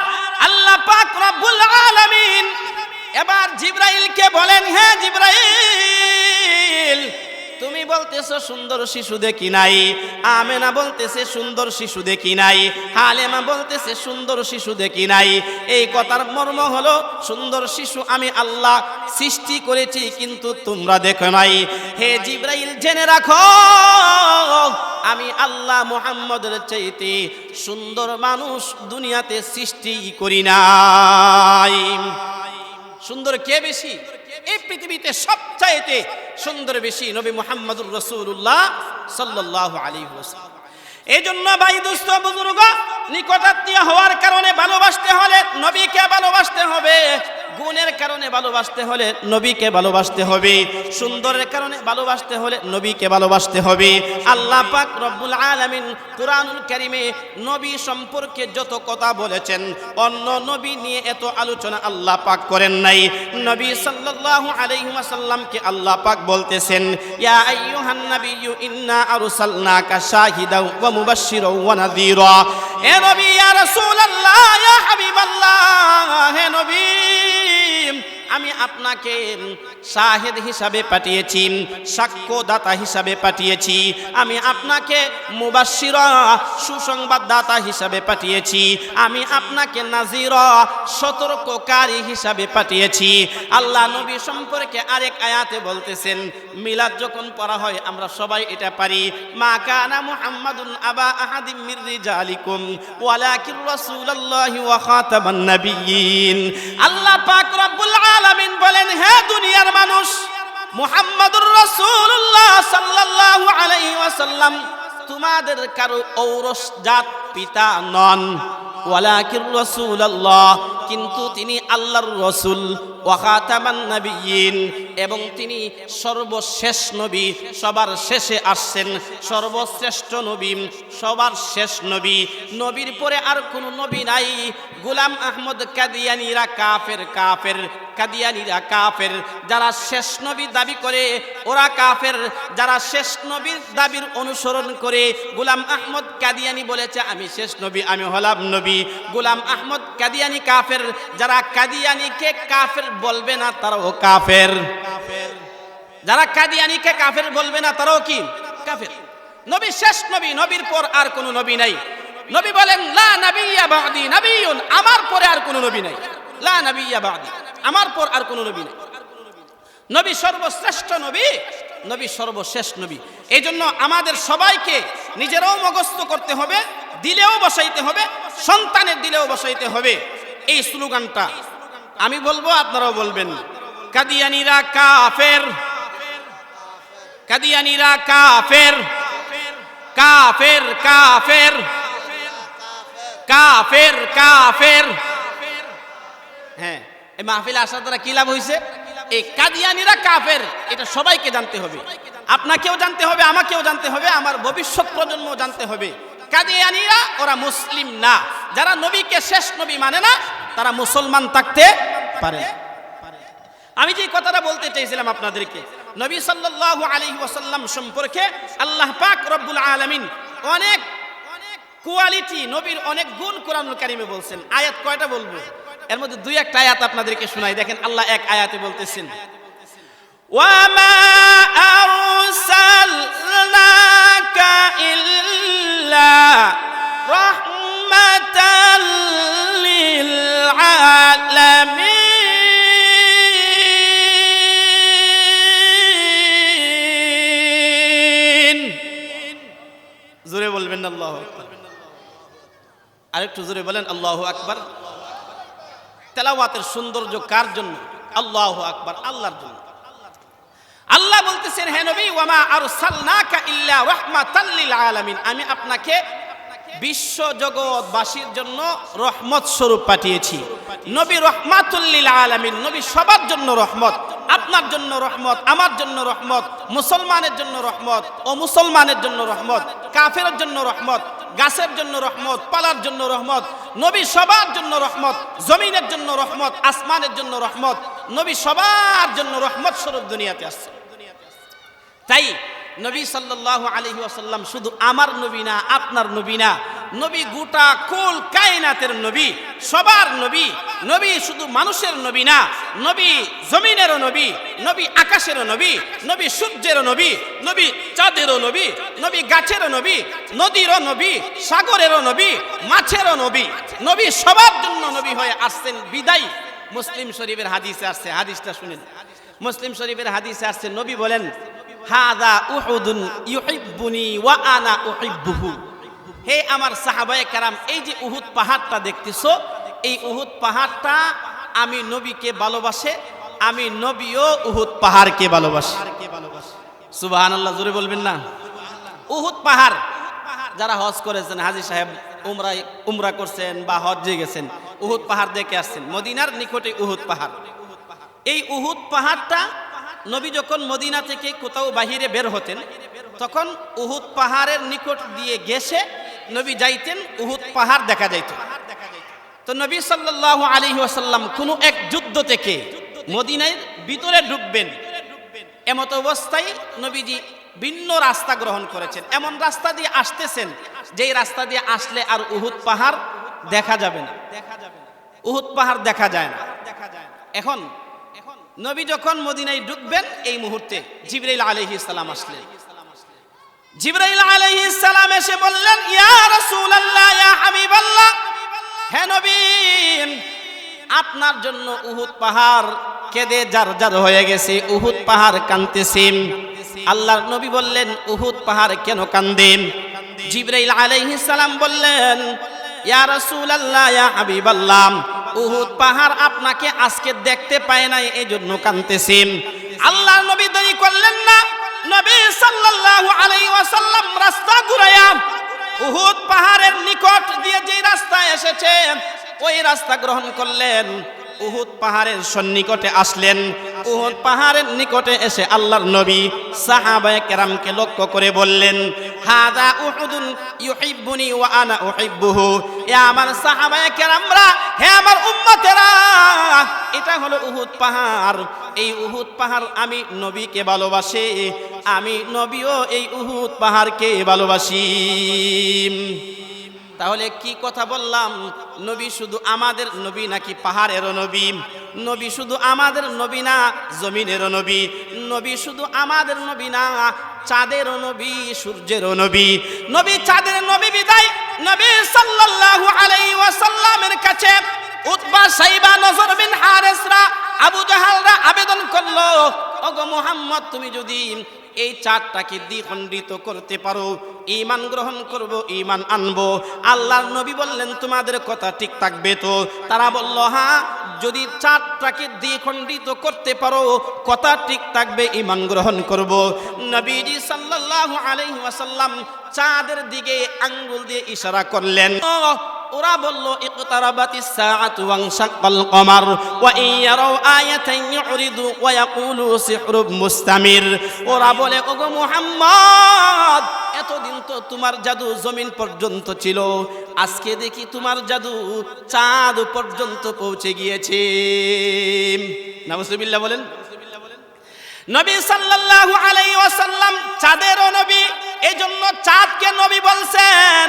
আল্লাহ পাক রব্বুল আলামিন এবার জিবরাইলকে বলেন, হে জিবরাইল, তুমি বলতেছো সুন্দর শিশু দেখি নাই, আমেনা বলতেছে সুন্দর শিশু দেখি নাই, হালিমা বলতেছে সুন্দর শিশু দেখি নাই। এই কথার মর্ম হলো, সুন্দর শিশু আমি আল্লাহ সৃষ্টি করেছি, কিন্তু তোমরা দেখো নাই। হে জিবরাইল, জেনে রাখো, আমি আল্লাহ মুহাম্মদের চাইতে সুন্দর মানুষ দুনিয়াতে সৃষ্টি করি নাই। সুন্দর কে বেশি? এই পৃথিবীতে সবচাইতে সুন্দর বেশি নবী মুহাম্মদুর রাসূলুল্লাহ সাল্লাল্লাহু আলাইহি ওয়াসাল্লাম। এই জন্য ভাই, দোস্ত, বুজুর্গ, নিকটাত্মীয় হওয়ার কারণে ভালোবাসতে হলে নবীকে ভালোবাসতে হবে। গুণের কারণে ভালোবাসতে হলে নবীকে ভালোবাসতে হবে, সুন্দরের কারণে ভালোবাসতে হলে নবীকে ভালোবাসতে হবে। আল্লাহ পাক রব্বুল আলামিন কুরআনুল কারীমে নবী সম্পর্কে যত কথা বলেছেন, অন্য নবী নিয়ে এত আলোচনা আল্লাহ পাক করেন নাই। নবী সাল্লাল্লাহু আলাইহি ওয়াসাল্লামকে আল্লাহ পাক বলতেছেন, ইয়া আইয়ুহান নাবিয়্যু ইন্না আরসালনাকা শাহিদাও ওয়া মুবাশশিরাও ওয়া নাযীরা। হে নবী, ইয়া রাসূলুল্লাহ, ইয়া হাবিবাল্লাহ, হে নবী, আমি আপনাকে শাহিদ হিসাবে পাঠিয়েছি, সাক্ষ্যদাতা হিসাবে পাঠিয়েছি। আমি আপনাকে মুবাশশিরা, সুসংবাদদাতা হিসাবে পাঠিয়েছি। আমি আপনাকে নাযীরা, সতর্ককারী হিসাবে পাঠিয়েছি। আল্লাহ নবী সম্পর্কে আরেক আয়াতে বলতেছেন, মিলাদ যখন পড়া হয় আমরা সবাই এটা পারি, মা কানা মুহাম্মাদুন আবা আহাদিম মির রিজালিকুম ওয়ালাকিন রাসূলুল্লাহি ওয়া খাতামান নাবিয়্যিন। আল্লাহ পাক রব্বুল আলামিন বলেন, হে দুনিয়ার মানুষ, মুহাম্মাদুর রাসূলুল্লাহ সাল্লাল্লাহু আলাইহি ওয়াসাল্লাম তোমাদের কারো ঔরস জাত পিতা নন, ওয়ালাকিন রাসূলুল্লাহ, কিন্তু তিনি আল্লাহর রাসূল, ওয়া খাতামান নাবিয়্যিন, এবং তিনি সর্বশেষ নবী, সবার শেষে আসছেন, সর্বশ্রেষ্ঠ নবী, সবার শেষ নবী। নবীর পরে আর কোনো নবী নাই। গোলাম আহমদ কাদিয়ানীরা কাফের, কাদিয়ানীরা কাফের। যারা শেষ নবী দাবি করে ওরা কাফের, যারা শেষ নবীর দাবির অনুসরণ করে। গোলাম আহমদ কাদিয়ানী বলেছে আমি শেষ নবী, আমি হলাম নবী। গোলাম আহমদ কাদিয়ানী কাফের। যারা কাদিয়ানীকে কাফের বলবে না তারাও কাফের। যারা কাদিয়ানীকে কাফের বলবে না তারাও কি কাফের। নবী শেষ নবী, নবীর পর আর কোনো নবী নাই। নবী বলেন, লা নাবিয়্যা বা'দি নাবিয়্যুন, আমার পরে আর কোনো নবী নাই। লা নাবিয়্যা বা'দি, আমার পর আর কোনো নবী নাই। নবী সর্বশ্রেষ্ঠ নবী, নবী সর্বশেষ নবী। এই জন্য আমাদের সবাইকে নিজেরাও মুখস্থ করতে হবে, দিলেও বসাইতে হবে, সন্তানের দিলেও বসাইতে হবে। এই স্লোগানটা আমি বলবো, আপনারাও বলবেন, কাদিয়ানীরা কাফের, কাদিয়ানীরা কাফের, কাফের, কাফের, কাফের, কাফের। হ্যাঁ, এই মাহফিলে আসার দ্বারা কি লাভ হয়েছে? এই কাদিয়ানীরা কাফের, এটা সবাইকে জানতে হবে। আপনাকেও জানতে হবে, আমাকেও জানতে হবে, আমার ভবিষ্যৎ প্রজন্ম জানতে হবে। কাদিয়ানীরা ওরা মুসলিম না। যারা নবীকে শেষ নবী মানে না তারা মুসলমান থাকতে পারে। আমি যে কথাটা বলতে চাইছিলাম আপনাদেরকে, নবী সাল্লাল্লাহু আলাইহি ওয়াসাল্লাম সম্পর্কে আল্লাহ পাক রব্বুল আলামিন অনেক কোয়ালিটি, নবীর অনেক গুণ কোরআনুল কারীমে বলছেন। আয়াত কয়টা বলবো? এর মধ্যে দুই একটা আয়াত আপনাদেরকে শোনাই। দেখেন, আল্লাহ এক আয়াতে বলতেছেন, ওয়া মা আরসালনাকা ইল্লা রাহমাতাল লিল আলামিন। জোরে বলবেন আল্লাহু আকবার। আরেকটু জোরে বলেন আল্লাহু আকবার। তেলাওয়াতের সৌন্দর্য কার জন্য? আল্লাহু আকবার, আল্লাহর জন্য। আল্লাহ বলতেছেন, হে নবী, ওয়া মা আরসালনাকা ইল্লা রাহমাতাল লিল আলামিন, আমি আপনাকে বিশ্ব জগৎবাসীর জন্য রহমত স্বরূপ পাঠিয়েছি। নবী রহমাতুল লিল আলামিন, নবী সবার জন্য রহমত। আপনার জন্য রহমত, আমার জন্য রহমত, মুসলমানের জন্য রহমত, অমুসলমানের জন্য রহমত, কাফেরের জন্য রহমত, গাছের জন্য রহমত, পালার জন্য রহমত। নবী সবার জন্য রহমত, জমিনের জন্য রহমত, আসমানের জন্য রহমত। নবী সবার জন্য রহমত স্বরূপ দুনিয়াতে আসছে। তাই নবী সাল্লাল্লাহু আলাইহি ওয়াসাল্লাম শুধু আমার নবী না, আপনার নবী না, নবী গোটা কুল কায়নাতের নবী, সবার নবী। নবী শুধু মানুষের নবী না, নবী জমিনেরও নবী, নবী আকাশেরও নবী, নবী সূর্যেরও নবী, নবী চাঁদেরও নবী, নবী গাছেরও নবী, নদীরও নবী, সাগরেরও নবী, মাছেরও নবী। নবী সবার জন্য নবী হয়ে আসছেন। বিদায় মুসলিম শরীফের হাদিসে আসছে, হাদিসটা শুনেন। মুসলিম শরীফের হাদিসে আসছে, নবী বলেন, হাদা উহুদুন ইউহিব্বুনি ওয়া আনা উহিব্বুহু। হে আমার সাহাবায়ে কেরাম, এই যে উহুদ পাহাড়টা দেখতেছো, এই উহুদ পাহাড়টা আমি নবীকে ভালোবাসে, আমি নবীও উহুদ পাহাড়কে ভালোবাসি। সুবহানাল্লাহ, জোরে বলবেন না? উহুদ পাহাড়, যারা হজ করেছেন, হাজী সাহেব উমরা করছেন বা হজ্জে গেছেন, উহুদ পাহাড় দেখে আসছেন। মদিনার নিকটে উহুদ পাহাড়। এই উহুদ পাহাড়টা নবী যখন মদিনা থেকে কোথাও বাহিরে বের হতেন, তখন উহুদ পাহাড়ের নিকট দিয়ে গেছে নবী যাইতেন, উহুদ পাহাড় দেখা যাইত। তো নবী সাল্লাল্লাহু আলাইহি ওয়াসাল্লাম কোনো এক যুদ্ধ থেকে মদিনার ভিতরে ঢুকবেন, এমত অবস্থায় নবীজি ভিন্ন রাস্তা গ্রহণ করেছেন। এমন রাস্তা দিয়ে আসতেছেন যেই রাস্তা দিয়ে আসলে আর উহুদ পাহাড় দেখা যাবে না, উহুদ পাহাড় দেখা যায় না। এখন নবী যখন মদিনায় ঢুকবেন, এই মুহূর্তে জিবরাইল আলাইহিস সালাম আসলেন। জিবরাইল আলাইহিস সালাম এসে বললেন, ইয়া রাসূলুল্লাহ, ইয়া হাবিবাল্লাহ, হে নবী, আপনার জন্য উহুদ পাহাড় কেঁদে জারজার হয়ে গেছে, উহুদ পাহাড় কাঁদতেছে। আল্লাহর নবী বললেন, উহুদ পাহাড় কেন কাঁদেন? জিবরাইল আলাইহিস সালাম বললেন, ইয়া রাসূলুল্লাহ, ইয়া হাবিবাল্লাহ, উহুদ পাহাড় আপনাকে আজকে দেখতে পায় নাই, এই জন্য কাঁদতেছে। আল্লাহর নবী দেরি করলেন না, নবী সাল্লাল্লাহু আলাইহি ওয়াসাল্লাম রাস্তা ঘুরায়া উহুদ পাহাড়ের নিকট দিয়ে যে রাস্তা এসেছে ওই রাস্তা গ্রহণ করলেন, উহুদ পাহাড়ের সন্নিকটে আসলেন। উহুদ পাহাড়ের নিকটে এসে আল্লাহর নবী সাহাবায়ে কেরামকে লক্ষ্য করে বললেন, হাদা উহুদুন ইউহিব্বুনি ওয়া আনা উহিব্বুহু। এ আমার সাহাবায়ে কেরামরা, হে আমার উম্মতেরা, এটা হলো উহুদ পাহাড়। এই উহুদ পাহাড় আমি নবীকে ভালোবাসি, আমি নবীও এই উহুদ পাহাড়কে ভালোবাসি। তাহলে কি কথা বললাম? নবী শুধু আমাদের নবী নাকি পাহাড়েরও নবী? নবী শুধু আমাদের নবী না, জমিনেরও নবী। নবী শুধু আমাদের নবী না, চাঁদেরও নবী, সূর্যেরও নবী। নবী চাঁদের নবী বিদায় নবী সাল্লাল্লাহু আলাইহি ওয়াসাল্লামের কাছে উতবা, সাইবা, নজর বিন হারেসরা, আবু জাহালরা আবেদন করলো, ওগো মুহাম্মদ, তুমি যদি এই চারটাকে দ্বিখণ্ডিত করতে পারো, ঈমান গ্রহণ করব, ঈমান আনবো। আল্লাহর নবী বললেন, তোমাদের কথা ঠিক থাকবে তো? তারা বলল, হ্যাঁ, যদি চারটাকে দ্বিখণ্ডিত করতে পারো, কথা ঠিক থাকবে, ঈমান গ্রহণ করব। নবীজি সাল্লাল্লাহু আলাইহি ওয়াসাল্লাম চাঁদের দিকে আঙ্গুল দিয়ে ইশারা করলেন। ওরা বলল, ইকতারাবাতিস সাআতু ওয়ানশাক্কাল কমার ওয়া ইয়ারাউ আয়াতান ইউরিদু ওয়া ইয়াকুলু সিহরুম মুস্তামির। ওরা বলে, ওগো মুহাম্মদ, এতদিন তো তোমার জাদু জমিন পর্যন্ত ছিল, আজকে দেখি তোমার জাদু চাঁদ পর্যন্ত পৌঁছে গিয়েছে। নাউজুবিল্লাহ বলেন। নবী সাল্লাল্লাহু আলাইহি ওয়াসাল্লাম চাঁদেরও নবী, এজন্য চাঁদকে নবী বলছেন,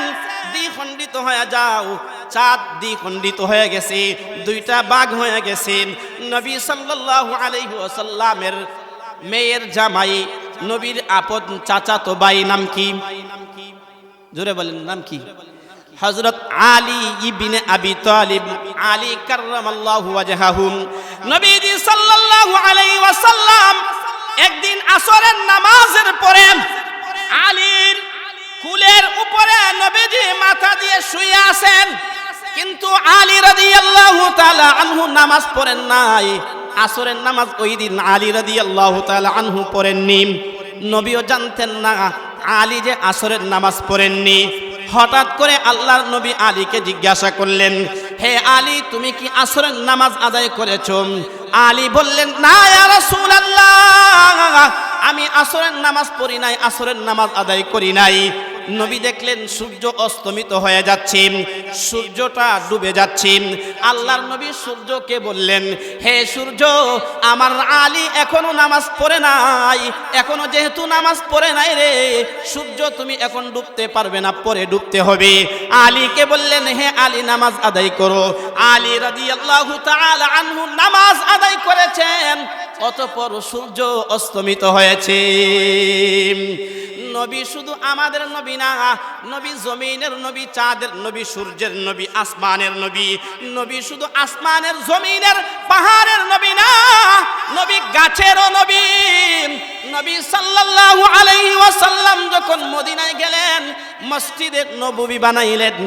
দ্বিখণ্ডিত হয়ে যাও। চাঁদ দ্বিখণ্ডিত হয়ে গেছে, দুইটা ভাগ হয়ে গেছে। নবী সাল্লাল্লাহু আলাইহি ওয়াসাল্লামের মেয়ের জামাই, নবীর আপন চাচাতো ভাই নাম কি? জোরে বলেন, নাম কি? হযরত আলী ইবনে আবি তালিব, আলী কাররামাল্লাহু ওয়াজহাহু। নবীজি সাল্লাল্লাহু আলাইহি ওয়াসাল্লাম একদিন আসরের নামাজের পরে আলীর কুলের উপরে নবীজি মাথা দিয়ে শুয়ে আছেন, কিন্তু আলী রাদিয়াল্লাহু তাআলা আনহু নামাজ পড়েন নাই। আসরের নামাজ ওই দিন আলী রাদিয়াল্লাহু তাআলা আনহু পড়েননি। নবীও জানতেন না আলী যে আসরের নামাজ পড়েননি। হঠাৎ করে আল্লাহর নবী আলীকে জিজ্ঞাসা করলেন, হে আলী, তুমি কি আসরের নামাজ আদায় করেছো? আলী বললেন, না ইয়া রাসূলুল্লাহ, আমি আসরের নামাজ পড়ি নাই, আসরের নামাজ আদায় করি নাই। নবী দেখলেন সূর্য অস্তমিত হয়ে যাচ্ছে, সূর্যটা ডুবে যাচ্ছে। আল্লাহর নবী সূর্যকে বললেন, হে সূর্য, আমার আলী এখনো নামাজ পড়ে নাই, এখনো যেহেতু নামাজ পড়ে নাই রে সূর্য, তুমি এখন ডুবতে পারবে না, পরে ডুবতে হবে। আলীকে বললেন, হে আলী, নামাজ আদায় করো। আলী রাদিয়াল্লাহু তাআলা আনহু নামাজ আদায় করেছেন, অতঃপর সূর্য অস্তমিত হয়েছে। নবী শুধু আমাদের নবী না, নবী জমিনের নবী, চাঁদের নবী, সূর্যের নবী, আসমানের নবী। নবী শুধু আসমানের, জমিনের, পাহাড়ের নবী না, নবী গাছেরও নবী। নবী সাল্লাল্লাহু আলাইহি ওয়াসাল্লাম যখন মদিনায় গেলেন, মসজিদে নববী বানাইলেন।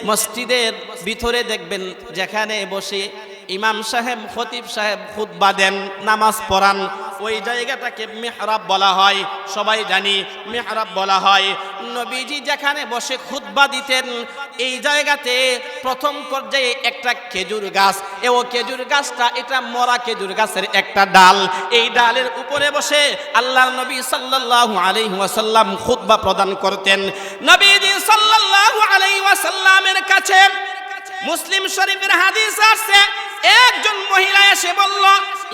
মসজিদের ভিতরে দেখবেন যেখানে বসে ইমাম সাহেব, খতিব সাহেব খুতবা দেন, নামাজ পড়ান, ওই জায়গাটাকে মিহরাব বলা হয়। সবাই জানি মিহরাব বলা হয়। নবীজি যেখানে বসে খুতবা দিতেন, এই জায়গাতে প্রথম পর্যায়ে একটা খেজুর গাছ, ও খেজুর গাছটা এটা মরা খেজুর গাছের একটা ডাল। এই ডালের উপরে বসে আল্লাহর নবী সাল্লাল্লাহু আলাইহি ওয়াসাল্লাম খুতবা প্রদান করতেন। নবীজি সাল্লাল্লাহু আলাইহি ওয়াসাল্লামের কাছে মুসলিম শরীফের হাদিস আছে, একজন মহিলা এসে বলল,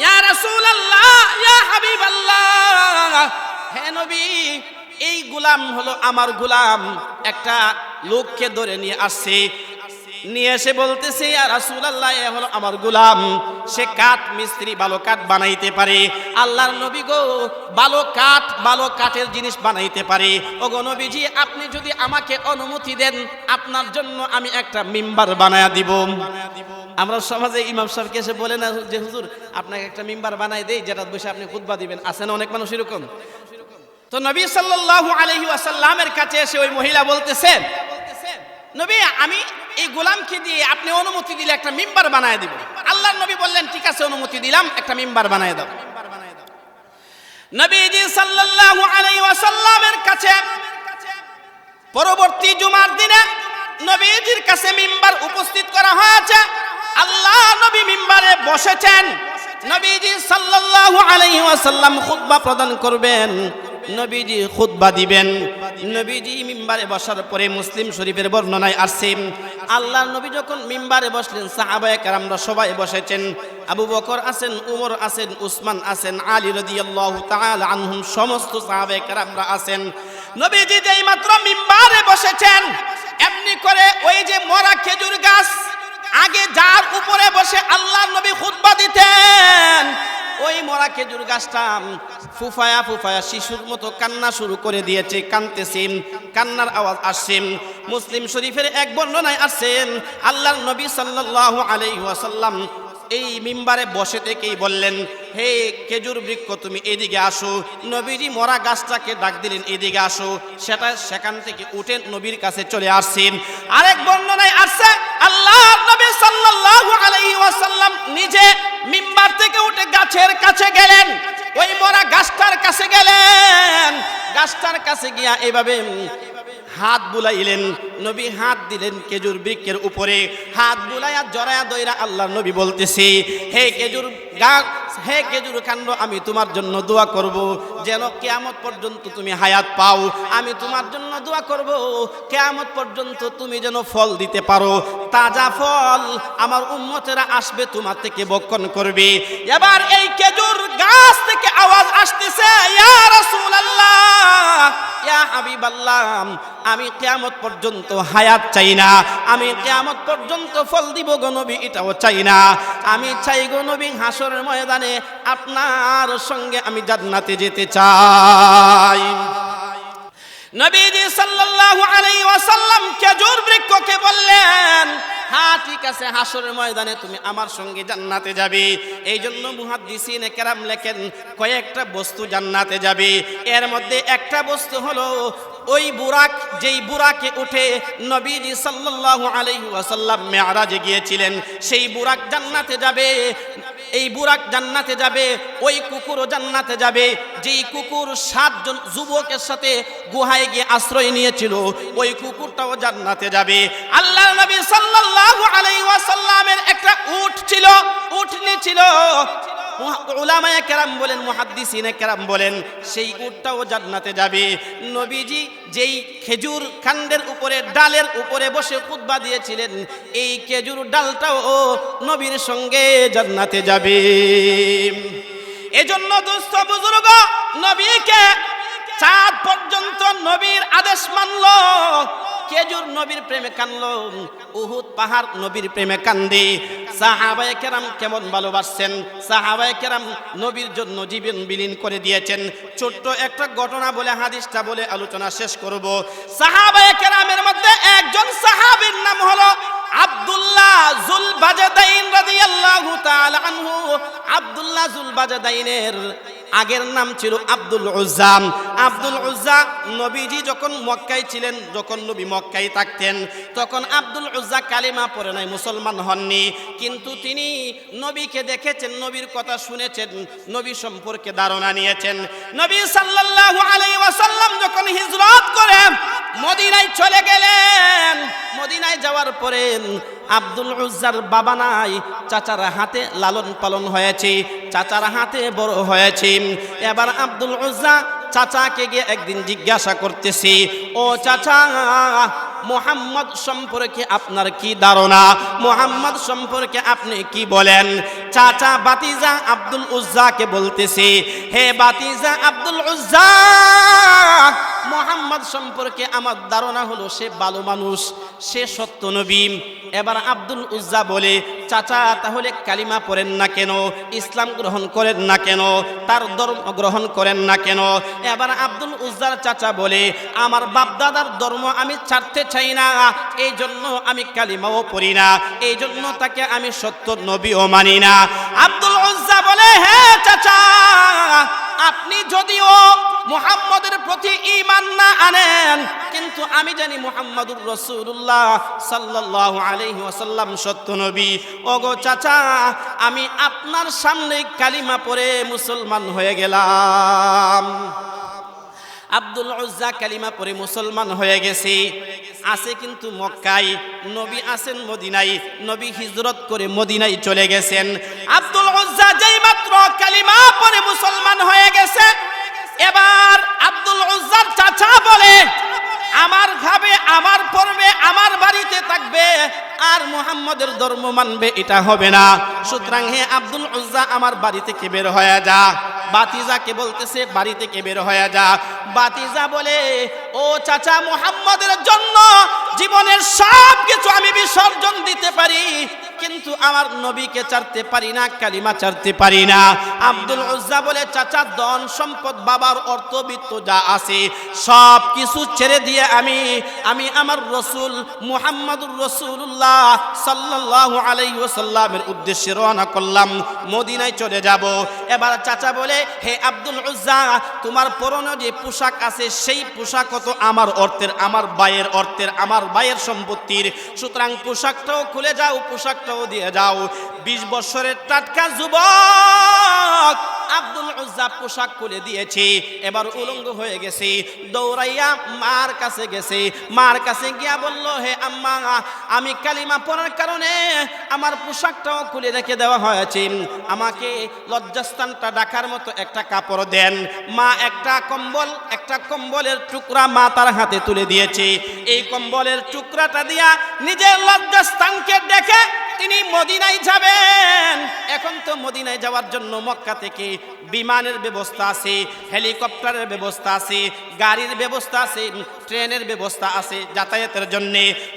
ইয়া রাসূলুল্লাহ, ইয়া হাবিবাল্লাহ, হে নবী, এই গোলাম হলো আমার গোলাম, একটা লোককে ধরে নিয়ে আসছে, নিয়ে এসে বলতেছে, ইয়া রাসূলুল্লাহ, এ হলো আমার গোলাম, সে কাঠ মিস্ত্রি, ভালো কাঠ বানাইতে পারে। আল্লাহর নবী গো, ভালো কাঠের জিনিস বানাইতে পারে। ওগো নবীজি, আপনি যদি আমাকে অনুমতি দেন, আপনার জন্য আমি একটা মিম্বার বানায়া দিব। আমরা সমাজে ইমাম সাহেবকে এসে বলে না যে হুজুর আপনাকে একটা মিম্বার বানাই দেই, যেটা বসে আপনি খুতবা দিবেন, আছে না অনেক মানুষ এরকম। তো নবী সাল্লাল্লাহু আলাইহি ওয়াসাল্লামের কাছে এসে ওই মহিলা বলতেছেন, নবী, আমি এই গোলামকে দিয়ে আপনি অনুমতি দিলে একটা মিম্বার বানায় দিব। আল্লাহর নবী বললেন, ঠিক আছে, অনুমতি দিলাম, একটা মিম্বার বানায় দাও। নবীজি সাল্লাল্লাহু আলাইহি ওয়াসাল্লামের কাছে পরবর্তী জুমার দিনে নবীজির কাছে মিম্বার উপস্থিত করা হয়েছে। আল্লাহ নবী মিম্বারে বসেছেন। নবীজি সাল্লাল্লাহু আলাইহি ওয়াসাল্লাম খুতবা প্রদান করবেন, নবীজি খুতবা দিবেন। নবীজি মিম্বারে বসার পরে মুসলিম শরীফের বর্ণনায় আসছে, আল্লাহর নবী যখন মিম্বারে বসলেন, সাহাবায়ে কেরামরা সবাই বসেছেন। আবু বকর আছেন, উমর আছেন, উসমান আছেন, আলী রাদিয়াল্লাহু তাআলা আনহুম, সমস্ত সাহাবায়ে কেরামরা আছেন। নবীজি যেই মাত্র মিম্বারে বসেছেন, এমনি করে ওই যে মরা খেজুর গাছ, আগে যার উপরে বসে আল্লাহর নবী খুতবা দিতেন, ওই মরা খেজুর গাছটা ফুফায়া ফুফায়া শিশুর মতো কান্না শুরু করে দিয়েছে, কাঁদতেছে, কান্নার আওয়াজ আসছে। মুসলিম শরীফের এক বর্ণনায় আসছেন, আল্লাহর নবী সাল্লাল্লাহু আলাইহি ওয়াসাল্লাম এই মিম্বারে বসে থেকেই বললেন, হে খেজুর বৃক্ষ, তুমি এদিকে আসো। নবীজি মরা গাছটাকে ডাক দিলেন, এদিকে আসো। সেখান থেকে উঠে নবীর কাছে চলে আসছেন। আরেক বর্ণনায় আসছে, আল্লাহর নবী সাল্লাল্লাহু আলাইহি ওয়াসাল্লাম নিজে মিম্বার থেকে উঠে গাছের কাছে গেলেন, ওই মরা গাছটার কাছে গেলেন। গাছটার কাছে গিয়া এভাবে হাত বুলাইলেন, নবী হাত দিলেন খেজুর বৃক্ষের উপরে, হাত বুলাইয়া জড়ায়া দইরা আল্লাহর নবী বলতেছে, হে খেজুর গাছ, হে খেজুর কাণ্ড, আমি তোমার জন্য দোয়া করব যেন কিয়ামত পর্যন্ত তুমি হায়াত পাও। আমি তোমার জন্য দোয়া করব কিয়ামত পর্যন্ত তুমি যেন ফল দিতে পারো, তাজা ফল। আমার উম্মতেরা আসবে তোমার থেকে বক্ষণ করবে। এবার এই খেজুর গাছ থেকে আওয়াজ আসতেছে, ইয়া রাসূলুল্লাহ, ইয়া হাবিবাল্লাহ, আমি কিয়ামত পর্যন্ত হায়াত চাই না, আমি কিয়ামত পর্যন্ত ফল দিব গো নবী, এটাও চাই না। আমি চাই গো নবী, হাসরের ময়দানে আপনার সঙ্গে আমি জান্নাতে যেতে চাই। নবীজি সাল্লাল্লাহু আলাইহি ওয়াসাল্লাম খেজুর বৃক্ষকে বললেন, হ্যাঁ ঠিক আছে, হাসরের ময়দানে তুমি আমার সঙ্গে জান্নাতে যাবে। এই জন্য মুহাদ্দিসিনে কেরাম লেখেন, কয়েকটা বস্তু জান্নাতে যাবে। এর মধ্যে একটা বস্তু হলো ওই বুরাক, যেই বুরাকে উঠে নবীজি সাল্লাল্লাহু আলাইহি ওয়াসাল্লাম মেরাজে গিয়েছিলেন, সেই বুরাক জান্নাতে যাবে। এই বুরাক জান্নাতে যাবে, ওই কুকুরও জান্নাতে যাবে। যেই কুকুর 7 জন যুবকের সাথে গুহায় গিয়ে আশ্রয় নিয়েছিল, ওই কুকুরটাও জান্নাতে যাবে। আল্লাহর নবী সাল্লাল্লাহু আলাইহি ওয়াসাল্লামের একটা উট ছিল, উটনি ছিল। উলামায়ে কেরাম বলেন, মুহাদ্দিসিনে কেরাম বলেন, সেই উটটাও জান্নাতে যাবে। নবীজি যেই খেজুর কাণ্ডের উপরে, ডালের উপরে বসে খুতবা দিয়েছিলেন, এই খেজুর ডালটাও নবীর সঙ্গে জান্নাতে যাবে। এজন্য দোস্ত বুজুর্গ, নবীকে চাঁদ পর্যন্ত নবীর আদেশ মানলো, খেজুর নবীর প্রেমে কানলো, উহুদ পাহাড় নবীর প্রেমে কান্দে। সাহাবায়ে কেরাম কেমন ভালোবাসছেন, সাহাবায়ে কেরাম নবীর জন্য জীবন বিলীন করে দিয়েছেন। ছোট্ট একটা ঘটনা বলে হাদিসটা বলে আলোচনা শেষ করব। সাহাবায়ে কেরামের মধ্যে একজন সাহাবীর নাম হলো আব্দুল্লাহ যুল বাজদাইন রাদিয়াল্লাহু তাআলা আনহু। আব্দুল্লাহ যুল বাজদাইনের আগের নাম ছিল আব্দুল উজ্জা। আব্দুল উজ্জা নবীজি যখন মক্কায় ছিলেন, যখন নবী মক্কায় থাকতেন, তখন আব্দুল উজ্জা কালিমা পড়ে নাই, মুসলমান হননি, কিন্তু তিনি নবীকে দেখেছেন, নবীর কথা শুনেছেন, নবী সম্পর্কে ধারণা নিয়েছেন। নবী সাল্লাল্লাহু আলাইহি ওয়াসাল্লাম যখন হিজরত করে মদিনায় চলে গেলেন। মদিনায় যাওয়ার পরে আব্দুল উজ্জার বাবা নাই, চাচার হাতে লালন পালন হয়েছে, চাচার হাতে বড় হয়েছে। এবার আব্দুল উজ্জা চাচাকে গিয়ে একদিন জিজ্ঞাসা করতেছি, ও চাচা, মুহাম্মদ সম্পর্কে আপনার কি ধারণা? মুহাম্মদ সম্পর্কে আপনি কি বলেন? চাচা বাতিজা আব্দুল উজ্জাকে বলতেছে, হে বাতিজা আব্দুল উজ্জা, মুহাম্মদ সম্পর্কে আমার ধারণা হলো সে ভালো মানুষ, সে সত্য নবী। এবার আব্দুল উজ্জা বলে, চাচা তাহলে কালিমা পড়েন না কেন? ইসলাম গ্রহণ করেন না কেন? তার ধর্ম গ্রহণ করেন না কেন? এবার আব্দুল উজ্জার চাচা বলে, আমার বাপদাদার ধর্ম আমি ছাড়তে চাই না, এই জন্য আমি কালিমাও পড়ি না, এই জন্য তাকে আমি সত্য নবীও মানি না। আব্দুল উজ্জা বলে, হে চাচা, আপনি যদিও মুহাম্মদের প্রতি ঈমান না আনেন, কিন্তু আমি জানি মুহাম্মদুর রাসূলুল্লাহ সাল্লাল্লাহু আলাইহি ওয়াসাল্লাম সত্য নবী। ওগো চাচা, আমি আপনার সামনে কালিমা পড়ে মুসলমান হয়ে গেলাম। আব্দুল উজ্জা কালিমা পড়ে মুসলমান হয়ে গেছে। আছে কিন্তু মক্কায়, নবী আছেন মদিনায়। নবী হিজরত করে মদিনায় চলে গেছেন। আব্দুল উজ্জা যেই মাত্র কালিমা পড়ে মুসলমান হয়ে গেছে, এবার আব্দুল উজ্জার চাচা বলে, আমার খাবে, আমার পড়বে, আমার বাড়িতে থাকবে, আর মুহাম্মদের ধর্ম মানবে, এটা হবে না। সুতরাং হে আব্দুল উজ্জা, আমার বাড়ি থেকে বের হয়ে যা। বাতিজাকে বলতেছে, বাড়ি থেকে বের হয়ে যা। বাতিজা বলে, ও চাচা, মুহাম্মদের জন্য জীবনের সব কিছু আমি বিসর্জন দিতে পারি, কিন্তু আমার নবীকে ছাড়তে পারি না, কালিমা ছাড়তে পারি না। আব্দুল উজ্জা বলে, চাচা, ধন সম্পদ, বাবার অর্থবিত্ত যা আছে সব কিছু ছেড়ে দিয়ে আমি আমার রসুল মুহাম্মদুর রাসূলুল্লাহ সাল্লাল্লাহু আলাইহি ওয়াসাল্লামের উদ্দেশ্যে রওনা করলাম, মদিনায় চলে যাব। এবার চাচা বলে, হে আব্দুল উজ্জা, তোমার পরনে যে পোশাক আছে সেই পোশাক তো আমার অর্থের, আমার ভাইয়ের অর্থের, আমার ভাইয়ের সম্পত্তির, সুতরাং পোশাকটাও খুলে যাও, পোশাকটাও দিয়ে যাও। 20 বছরের টাটকা যুবক আব্দুল উজ্জা পোশাক খুলে দিয়েছে, এবার উলঙ্গ হয়ে গেছে। দৌড়াইয়া মার কাছে গেছে, মার কাছে গিয়া বলল, হে আম্মা, আমি কালিমা পড়ার কারণে আমার পোশাকটাও খুলে রেখে দেওয়া হয়েছে, আমাকে লজ্জাস্থানটা ঢাকার মতো একটা কাপড় দেন। মা একটা কম্বলের টুকরা মা তার হাতে তুলে দিয়েছে। এই কম্বলের টুকরাটা দিয়া নিজের লজ্জাস্থানকে দেখে তিনি মদিনায় যাবেন। এখন তো মদিনায় যাওয়ার জন্য মক্কা থেকে বিমানের ব্যবস্থা আছে, হেলিকপ্টারের ব্যবস্থা আছে, গাড়ির ব্যবস্থা আছে, ট্রেনের ব্যবস্থা আছে যাতায়াতের জন্য।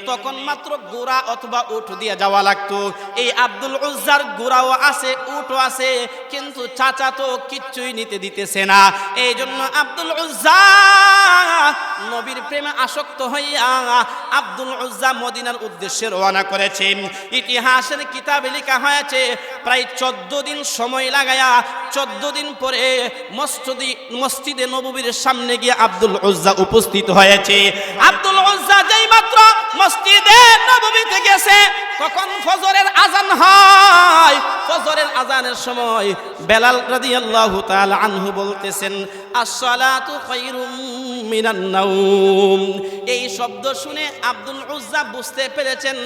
তখন মাত্র ঘোড়া অথবা উট দিয়ে যাওয়া লাগতো। এই আব্দুল উজ্জার ঘোড়াও আছে, উটও আছে, কিন্তু চাচা তো কিচ্ছুই নিতে দিতেছে না। এই জন্য আব্দুল উজ্জা নবীর প্রেমে আসক্ত হইয়া আব্দুল উজ্জা মদিনার উদ্দেশ্যে রওনা করেছেন। ইতিহাসের কিতাবে লেখা হয়েছে, প্রায় 14 দিন সময় লাগায়া 14 দিন পরে মসজিদে নববীর সামনে গিয়ে আব্দুল উজ্জা উপস্থিত হয়েছে। আব্দুল উজ্জা যেই মাত্র মসজিদে নববীতে গেছে, তখন ফজরের আজান হয়। ফজরের আজানের সময় বেলাল রাদিয়াল্লাহু তাআলা আনহু বলতেছেন, আসসালাতু খায়রুম মিনান নাওম। এই শব্দ শুনে আব্দুল উজ্জা বুঝতে পেরেছেন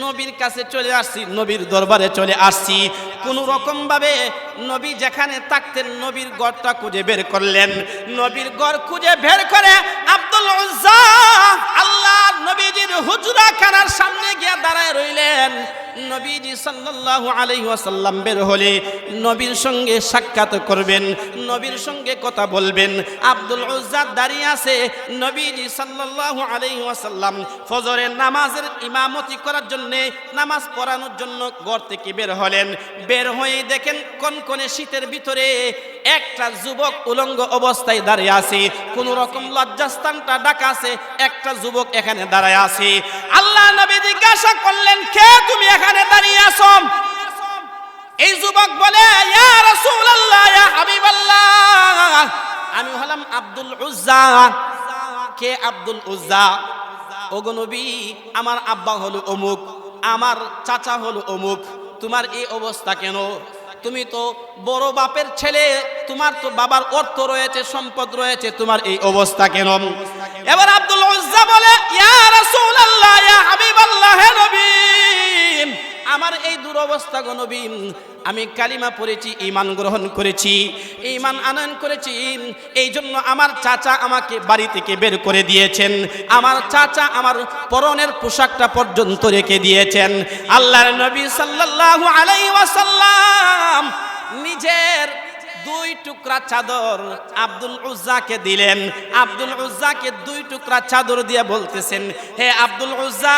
নবীর কাছে চলে আসছি, নবীর দরবারে চলে আসছি। কোন রকম ভাবে নবী যেখানে থাকতেন নবীর ঘরটা খুঁজে বের করলেন। নবীর ঘর খুঁজে বের করে আব্দুল উজ্জা আল্লাহর নবীজির হুজরা খানার সামনে গিয়ে দাঁড়ায় রইলেন। নবীজি সাল্লাল্লাহু আলাইহি ওয়াসাল্লাম বের হলে নবীর সঙ্গে সাক্ষাৎ করবেন, নবীর সঙ্গে কথা বলবেন। আব্দুল উজ্জা দাঁড়িয়ে আছে। নবীজি সাল্লাল্লাহু আলাইহি ওয়াসাল্লাম ফজরের নামাজের ইমামতি করার জন্য, নামাজ পড়ানোর জন্য ঘর থেকে বের হলেন। বের হয়ে দেখেন কনকনে শীতের ভিতরে একটা যুবক উলঙ্গ অবস্থায় দাঁড়িয়ে আছে, কোন রকম লজ্জাস্থানটা ঢাকা আছে, একটা যুবক এখানে দাঁড়ায় আছে। আল্লাহ নবী জিজ্ঞাসা করলেন, কে তুমি এখানে দাঁড়িয়ে আছো? এই যুবক বলে, ইয়া রাসূলুল্লাহ, ইয়া হাবিবাল্লাহ, আমি হলাম আব্দুল উজ্জা। কে আব্দুল উজ্জা? ওগো নবী, আমার আব্বা হলো অমুক, আমার চাচা হলো অমুক, তোমার এই অবস্থা কেন? তুমি তো বড় বাপের ছেলে, তোমার তো বাবার অর্থ রয়েছে, সম্পদ রয়েছে, তোমার এই অবস্থা কেন? এবার আব্দুল উজ্জা বলে, ইয়া রাসূলুল্লাহ, ইয়া হাবিবাল্লাহ, হে নবী, আমার এই দুরবস্থা গো নবী, আমি কালিমা পড়েছি, ঈমান গ্রহণ করেছি, ঈমান আনয়ন করেছি, এই জন্য আমার চাচা আমাকে বাড়ি থেকে বের করে দিয়েছেন, আমার চাচা আমার পরনের পোশাকটা পর্যন্ত রেখে দিয়েছেন। আল্লাহর নবী সাল্লাল্লাহু আলাইহি ওয়াসাল্লাম নিজের 2 টুকরা চাদর আব্দুল উজ্জাকে দিলেন। আব্দুল উজ্জাকে 2 টুকরা চাদর দিয়ে বলতেছেন, হে আব্দুল উজ্জা,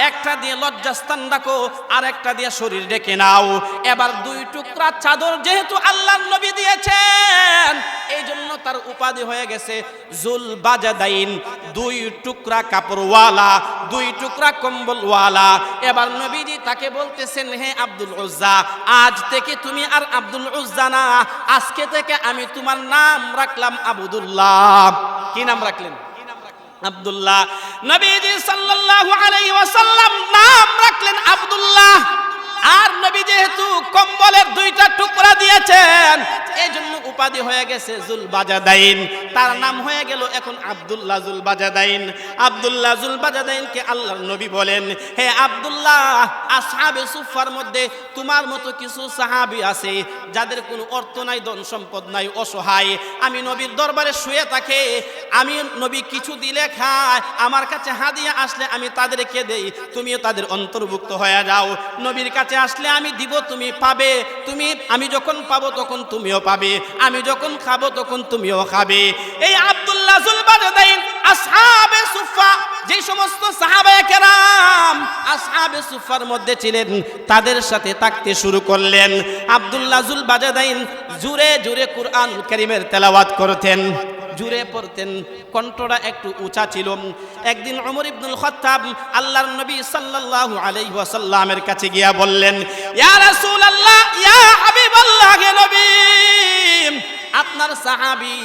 একটা দিয়ে লজ্জাস্থান রাখো, আর একটা দিয়ে শরীর ঢেকে নাও। এবার 2 টুকরা চাদর যেহেতু আল্লাহর নবী দিয়েছেন, এই জন্য তার উপাধি হয়ে গেছে জুল বাজাদাইন, 2 টুকরা কাপড়ওয়ালা, 2 টুকরা কম্বলওয়ালা। এবার নবীজি তাকে বলতেছেন, হে আব্দুল উজ্জা, আজ থেকে তুমি আর আব্দুল উজ্জা না, আজকে থেকে আমি তোমার নাম রাখলাম আবদুল্লাহ। কি নাম রাখলেন? আব্দুল্লাহ। নবীজি সাল্লাল্লাহু আলাইহি ওয়াসাল্লাম নাম রাখলেন আব্দুল্লাহ। আর নবী যেহেতু কম্বলের 2টা টুকরা দিয়েছেন, এই জন্য উপাধি হয়ে গেছে জুল বাজাদাইন, তার নাম হয়ে গেল এখন আব্দুল্লাহ জুল বাজাদাইন। আব্দুল্লাহ জুল বাজাদাইনকে আল্লাহর নবী বলেন, হে আব্দুল্লাহ, আসহাবে সুফার মধ্যে তোমার মতো কিছু সাহাবী আছে যাদের কোনো অর্থ নাই, ধন সম্পদ নাই, অসহায়, আমি নবীর দরবারে শুয়ে থাকে, আমি নবী কিছু দিলে খায়, আমার কাছে হাদিয়া আসলে আমি তাদেরকে দেই, তুমিও তাদের অন্তর্ভুক্ত হয়ে যাও। নবীর কাছে আসলে আমি দিব, তুমি পাবে, আমি যখন পাবো তখন তুমিও পাবে, আমি যখন খাবো তখন তুমিও খাবে। এই আব্দুল্লাহ জুল বাজাদাইন আসহাবে সুফা, যে সমস্ত সাহাবায়ে কেরাম আসহাবে সুফার মধ্যে ছিলেন, তাদের সাথে থাকতে শুরু করলেন। আব্দুল্লাহ জুল বাজাদাইন জোরে জোরে কুরআনুল কারীমের তেলাওয়াত করতেন, জুড়ে পড়তেন, কণ্ঠটা একটু উঁচা ছিল। একদিন ওমর ইবনুল খাত্তাব আল্লাহর নবী সাল্লাল্লাহু আলাইহি ওয়াসাল্লামের কাছে গিয়া বললেন, ইয়া রাসূলুল্লাহ, ইয়া হাবিবাল্লাহ, হে নবী, আপনার সাহাবী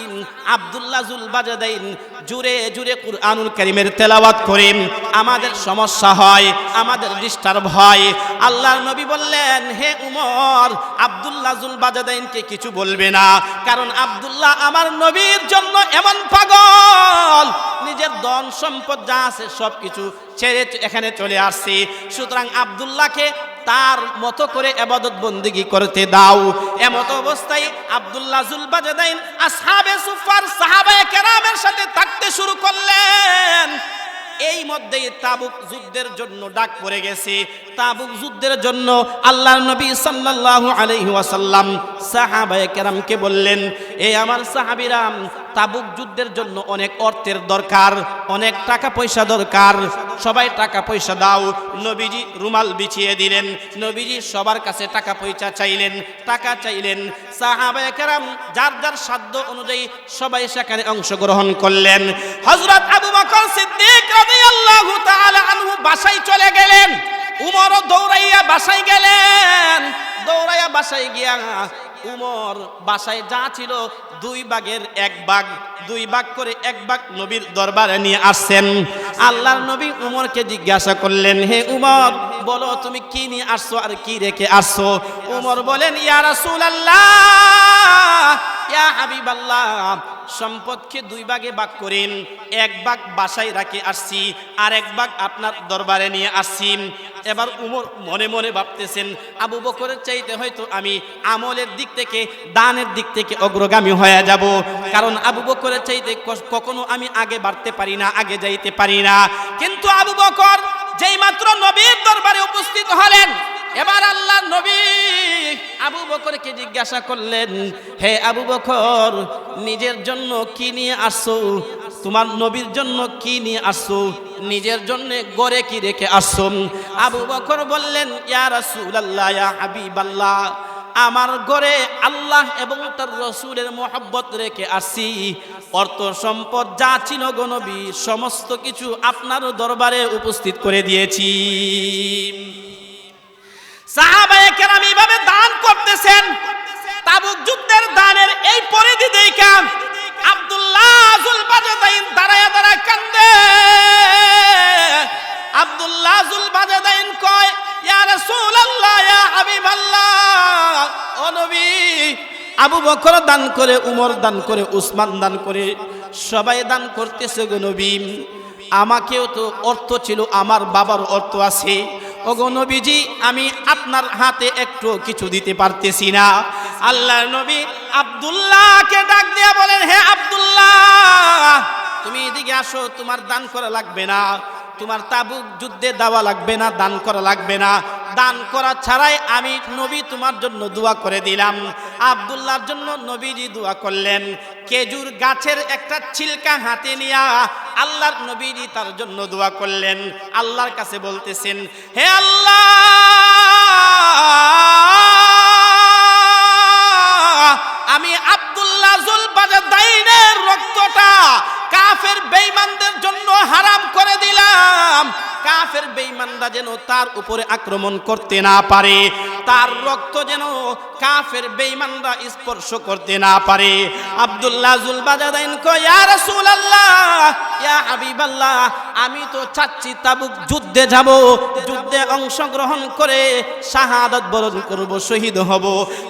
আব্দুল্লাহ জুল বাজাদাইন জুড়ে জুড়ে কুরআনুল কারীমের তেলাওয়াত করেন, আমাদের সমস্যা হয়, আমাদের ডিস্টার্ব হয়। আল্লাহর নবী বললেন, হে উমর, আব্দুল্লাহ জুল বাজাদাইনকে কিছু বলবে না, কারণ আব্দুল্লাহ আমার নবীর জন্য এমন পাগল, নিজের ধন সম্পদ যা আছে সবকিছু ছেড়ে এখানে চলে আসছে, সুতরাং আব্দুল্লাহকে তার মতো করে ইবাদত বন্দেগী করতে দাও। এমত অবস্থায় আব্দুল্লাহ জুল বাজাদাইন আসহাবে সুফার সাহাবায়ে কেরামের সাথে থাকতে শুরু করলেন। এই মধ্যেই তাবুক যুদ্ধের জন্য ডাক পড়ে গেছে। তাবুক যুদ্ধের জন্য আল্লাহর নবী সাল্লাল্লাহু আলাইহি ওয়াসাল্লাম সাহাবায়ে কেরামকে বললেন, এই আমার সাহাবীরা, তাবুক যুদ্ধের জন্য অনেক অর্থের দরকার, অনেক টাকা পয়সা দরকার, সবাই টাকা পয়সা দাও। নবীজি রুমাল বিছিয়ে দিলেন, নবীজি সবার কাছে টাকা পয়সা চাইলেন, টাকা চাইলেন। সাহাবায়ে কেরাম যার যার সাধ্য অনুযায়ী সবাই সেখানে অংশগ্রহণ করলেন। হযরত আবু বকর সিদ্দিক রাদিয়াল্লাহু তাআলা আনহু বাসায় চলে গেলেন, উমরও দৌড়াইয়া বাসায় গেলেন। দৌড়াইয়া বাসায় গিয়া উমর বাসায় যা ছিল 2 ভাগের 1 ভাগ, 2 ভাগ করে 1 ভাগ নবীর দরবারে নিয়ে আসছেন। আল্লাহর নবী উমরকে জিজ্ঞাসা করলেন, হে উমর, বলো তুমি কি নিয়ে আসছো আর কি রেখে আসছো? উমর বলেন, ইয়া রাসূলুল্লাহ, ইয়া হাবিবাল্লাহ, সম্পদকে 2 ভাগে ভাগ করেন, 1 ভাগ বাসায় রাখে আসছি, আর 1 ভাগ আপনার দরবারে নিয়ে আসছি। এবার উমর মনে মনে ভাবতেছেন, আবু বকরের চাইতে হয়তো আমি আমলের দিক থেকে, দানের দিক থেকে অগ্রগামী হয়ে যাব, কারণ আবু বকরের চাইতে কখনো আমি আগে বাড়তে পারি না, আগে যাইতে পারি না। কিন্তু আবু বকর যেই মাত্র নবীর দরবারে উপস্থিত হলেন, এবার আল্লাহর নবী আবু বকরকে জিজ্ঞাসা করলেন, হে আবু বকর, নিজের জন্য কি নিয়ে আসছো? তোমার নবীর জন্য কি নিয়ে আসছো? নিজের জন্য গড়ে কি রেখে আসছো? আবু বকর বললেন, ইয়া রাসূলুল্লাহ, ইয়া হাবিবাল্লাহ, আমার ঘরে আল্লাহ এবং তার রাসূলের মহব্বত রেখে আসছি, অর্থ সম্পদ যা ছিল গো নবী সমস্ত কিছু আপনার দরবারে উপস্থিত করে দিয়েছি। সাহাবায়ে কেরাম এইভাবে দান করতেছেন। তাবুক যুদ্ধের দানের এই পরিধি দেখা আব্দুল্লাহ জুল বাজাদাইন দাঁড়ায় দাঁড়ায় কান্দে। আব্দুল্লাহ জুল বাজাদাইন কয়, ইয়া রাসূলুল্লাহ, ইয়া হাবিবাল্লাহ, ও নবী, আবু বকর দান করে, উমর দান করে, উসমান দান করে, সবাই দান করতেছে গো নবী। আমাকেও তো অর্থ ছিল, আমার বাবার অর্থ আছে। ওগো নবীজি, আমি আপনার হাতে একটু কিছু দিতে পারতেছি না। আল্লাহর নবী আব্দুল্লাহকে ডাক দিয়া বলেন, হে আব্দুল্লাহ, তুমি এদিকে আসো, তোমার দান করা লাগবে না, তোমার তাবুক যুদ্ধে দেওয়া লাগবে না, দান করা লাগবে না। দান করা ছাড়াই আমি নবী তোমার জন্য দোয়া করে দিলাম। আব্দুল্লাহর জন্য নবীজি দোয়া করলেন। খেজুর গাছের একটা ছিলকা হাতে নিয়া আল্লাহর নবীজি তার জন্য দোয়া করলেন। আল্লাহর কাছে বলতেছেন, হে আল্লাহ, আমি আব্দুল্লাহ যুলবাজাদাইনের রক্তটা কাফের বেঈমানদের জন্য হারাম করে দিলাম। কাফের বেঈমানরা যেন তার উপরে আক্রমণ করতে না পারে, তার রক্ত যেন কাফের বেঈমানরা স্পর্শ করতে না পারে। আব্দুল্লাহ যুলবাজাদাইন কয়, ইয়া রাসূলুল্লাহ, ইয়া হাবিবাল্লাহ, আমি তো চাচ্ছি তাবুক যুদ্ধে যাব, যুদ্ধে অংশগ্রহণ করে শাহাদাত বরণ করব, শহীদ হব।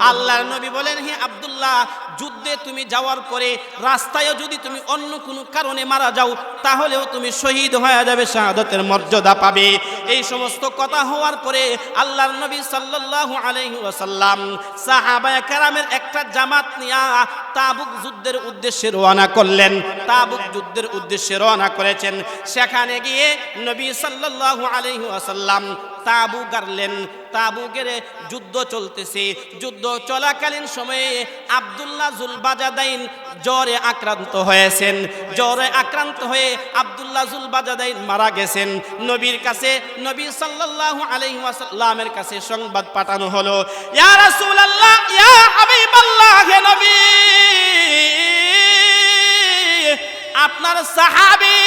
আল্লাহর নবী বলেন, হে আব্দুল্লাহ, যুদ্ধে তুমি যাওয়ার পরে রাস্তায় যদি তুমি অন্য কোনো কারণে মারা যাও, তাহলেও তুমি শহীদ হয়ে যাবে, শাহাদাতের মর্যাদা পাবে। এই সমস্ত কথা হওয়ার পরে আল্লাহর নবী সাল্লাল্লাহু আলাইহি ওয়াসাল্লাম সাহাবায়ে কেরামের একটা জামাত নিয়া তাবুক যুদ্ধের উদ্দেশ্যে রওনা করলেন। তাবুক যুদ্ধের উদ্দেশ্যে রওনা করেছেন। সেখানে গিয়ে নবী সাল্লাল্লাহু আলাইহি ওয়াসাল্লাম তাবু গাড়লেন। তাবুকের যুদ্ধ চলতেছে। যুদ্ধ চলাকালীন সময়ে আব্দুল্লাহ যুলবাজাদাইন জ্বরে আক্রান্ত হয়েছেন। জ্বরে আক্রান্ত হয়ে আব্দুল্লাহ যুলবাজাদাইন মারা গেছেন। নবীর কাছে, নবী সাল্লাল্লাহু আলাইহি ওয়াসাল্লামের কাছে সংবাদ পাঠানো হলো, ইয়া রাসূলুল্লাহ, ইয়া হাবিবাল্লাহ, হে নবী, আপনার সাহাবী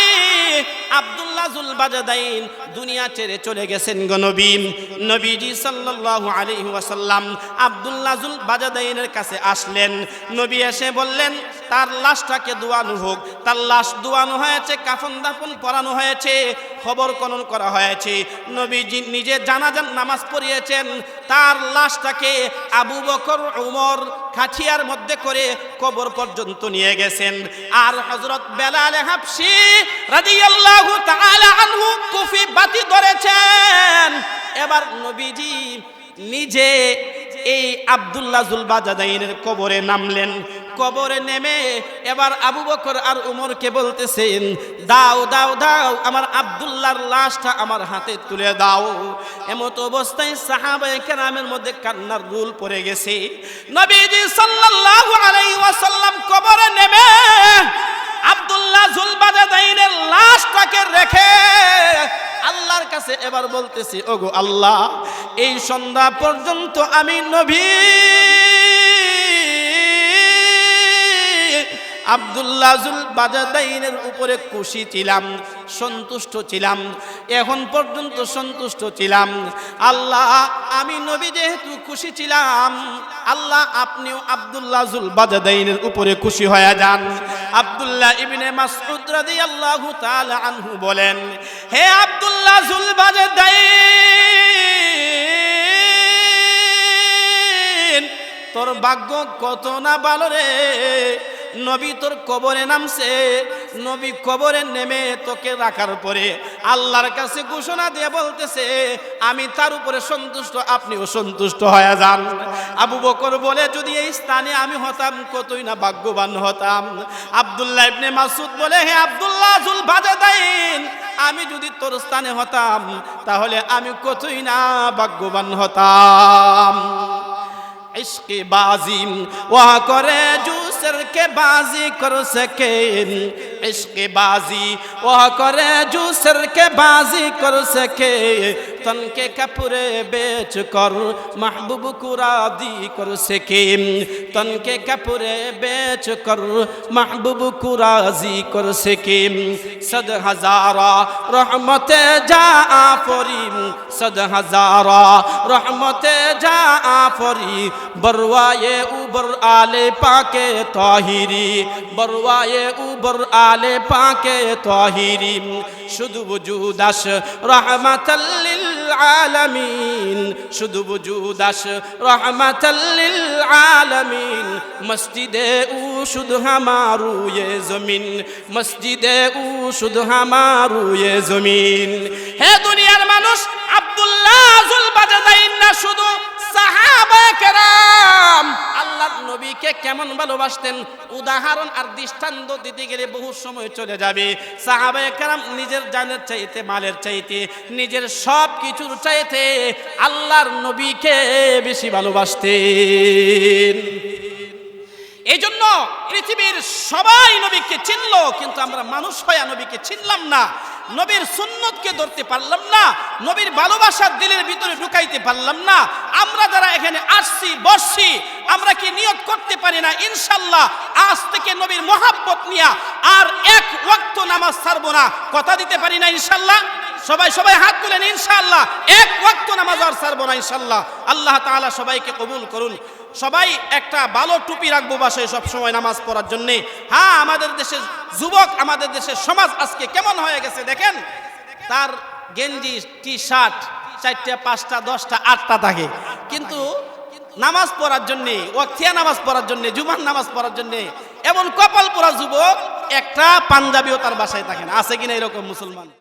আব্দুল্লাহ যুলবাজাদাইন দুনিয়া ছেড়ে চলে গেছেন গো নবী। নবীজি সাল্লাল্লাহু আলাইহি ওয়াসাল্লাম আব্দুল্লাহ যুলবাজাদাইনের কাছে আসলেন। নবী এসে বললেন, তার লাশটাকে দোয়ানো হোক। তার লাশ দোয়ানো হয়েছে, কাফন দাফন পরানো হয়েছে, খবর খনন করা হয়েছে। নবীজি নিজে জানাজার নামাজ পড়িয়েছেন। তার লাশটাকে আবু বকর, উমর খাটিয়ার মধ্যে করে কবর পর্যন্ত নিয়ে গেছেন। আর হযরত বেলাল হাবশী রাদিয়াল্লাহু তাআলা আনহু কুফি বাতি ধরেছেন। এবার নবীজি নিজে এই আব্দুল্লাহ যুলবাজাদাইনের কবরে নামলেন। কবরে নেমে এবার আবু বকর আর উমরকে বলতেছেন, দাও দাও দাও, আমার আব্দুল্লাহর লাশটা আমার হাতে তুলে দাও। এমত অবস্থায় সাহাবায়ে কেরামের মধ্যে কান্নার রুল পড়ে গেছে। নবীজি সাল্লাল্লাহু আলাইহি ওয়াসাল্লাম কবরে নেমে আব্দুল্লাহ যুলবাজাদাইনের লাশটাকে রেখে আল্লাহর কাছে এবার বলতেছি, ওগো আল্লাহ, এই সন্ধ্যা পর্যন্ত আমি নবী আব্দুল্লাহ যুলবাজাদাইনের উপরে খুশি ছিলাম, সন্তুষ্ট ছিলাম, এখন পর্যন্ত সন্তুষ্ট ছিলাম। আল্লাহ, আমি নবী যেহেতু খুশি ছিলাম, আল্লাহ আপনিও আব্দুল্লাহ যুলবাজাদাইনের উপরে খুশি হয়ে যান। আব্দুল্লাহ ইবনে মাসউদ রাদিয়াল্লাহু তাআলা আনহু বলেন, হে আব্দুল্লাহ যুলবাজাদাইন, তোর ভাগ্য কত না ভালো রে। নবী তোর কবরে নামছে। নবী কবরে নেমে তোকে রাখার পরে আল্লাহর কাছে ঘোষণা দিয়ে বলতেছে, আমি তার উপরে সন্তুষ্ট, আপনিও সন্তুষ্ট হয়ে যান। আবু বকর বলে, যদি এই স্থানে আমি হতাম, কতই না ভাগ্যবান হতাম। আব্দুল্লাহ ইবনে মাসউদ বলে, হে আব্দুল্লাহ যুলবাজাদাইন, আমি যদি তোর স্থানে হতাম, তাহলে আমি কতই না ভাগ্যবান হতাম। इश्क़ बाज़ी वहाँ करे जूसर के बाजी कर सके, इश्क़ बाज़ी वहाँ करे जूसर के बाजी कर सके, तन के कपड़े बेच कर महबूब को राज़ी कर सके, तन के कपड़े बेच कर महबूब को राज़ी कर सके। सद हज़ारा रहमते जा आफरी, सद हज़ारा रहमते जा आफरी, बरवाए উবর আলে পাকে তাহিরি, বরওয়ায়ে উবর আলে পাকে তাহিরি, শুধু বুজুদাস রহমাতাল লিল আলামিন, শুধু বুজুদাস রহমাতাল লিল আলামিন, মসজিদে উ শুধু হামারু ये জমিন, মসজিদে উ শুধু হামারু ये জমিন। হে দুনিয়ার মানুষ, আব্দুল্লাহ জুলবাজাদাইন না শুধু সাহাবায়ে কেরাম আল্লাহর নবীকে কেমন ভালোবাসতেন উদাহরণ আর দৃষ্টান্ত দিতে গেলে বহু সময় চলে যাবে। সাহাবায়ে কেরাম নিজের জানের চাইতে, মালের চাইতে, নিজের সব কিছুর চাইতে আল্লাহর নবীকে বেশি ভালোবাসতেন। এই জন্য পৃথিবীর সবাই নবীকে চিনল, কিন্তু আমরা মানুষ হয়ে নবীকে চিনলাম না, নবীর সুন্নতকে ধরতে পারলাম না, নবীর ভালোবাসার দিলের ভিতরে ঢুকাইতে পারলাম না। আমরা যারা এখানে আসছি বসছি, আমরা কি নিয়ত করতে পারি না ইনশাআল্লাহ আজ থেকে নবীর মহব্বত নিয়ে আর এক ওয়াক্ত নামাজ ছাড়বো না? কথা দিতে পারি না ইনশাআল্লাহ? সবাই সবাই হাত তুলেন ইনশাআল্লাহ, এক ওয়াক্ত নামাজ আর ছাড়বো না ইনশাআল্লাহ। আল্লাহ তাআলা সবাইকে কবুল করুন। সবাই একটা ভালো টুপি রাখবো বাসায় সব সময় নামাজ পড়ার জন্য। হ্যাঁ, আমাদের দেশের যুবক, আমাদের দেশের সমাজ আজকে কেমন হয়ে গেছে দেখেন, তার গেঞ্জি টি শার্ট 4টা 5টা 10টা 8টা থাকে, কিন্তু নামাজ পড়ার জন্য, ওয়াক্তিয়া নামাজ পড়ার জন্য, জুমার নামাজ পড়ার জন্য এমন কপাল পোড়া যুবক একটা পাঞ্জাবিও তার বাসায় থাকে না। আছে কিনা এরকম মুসলমান?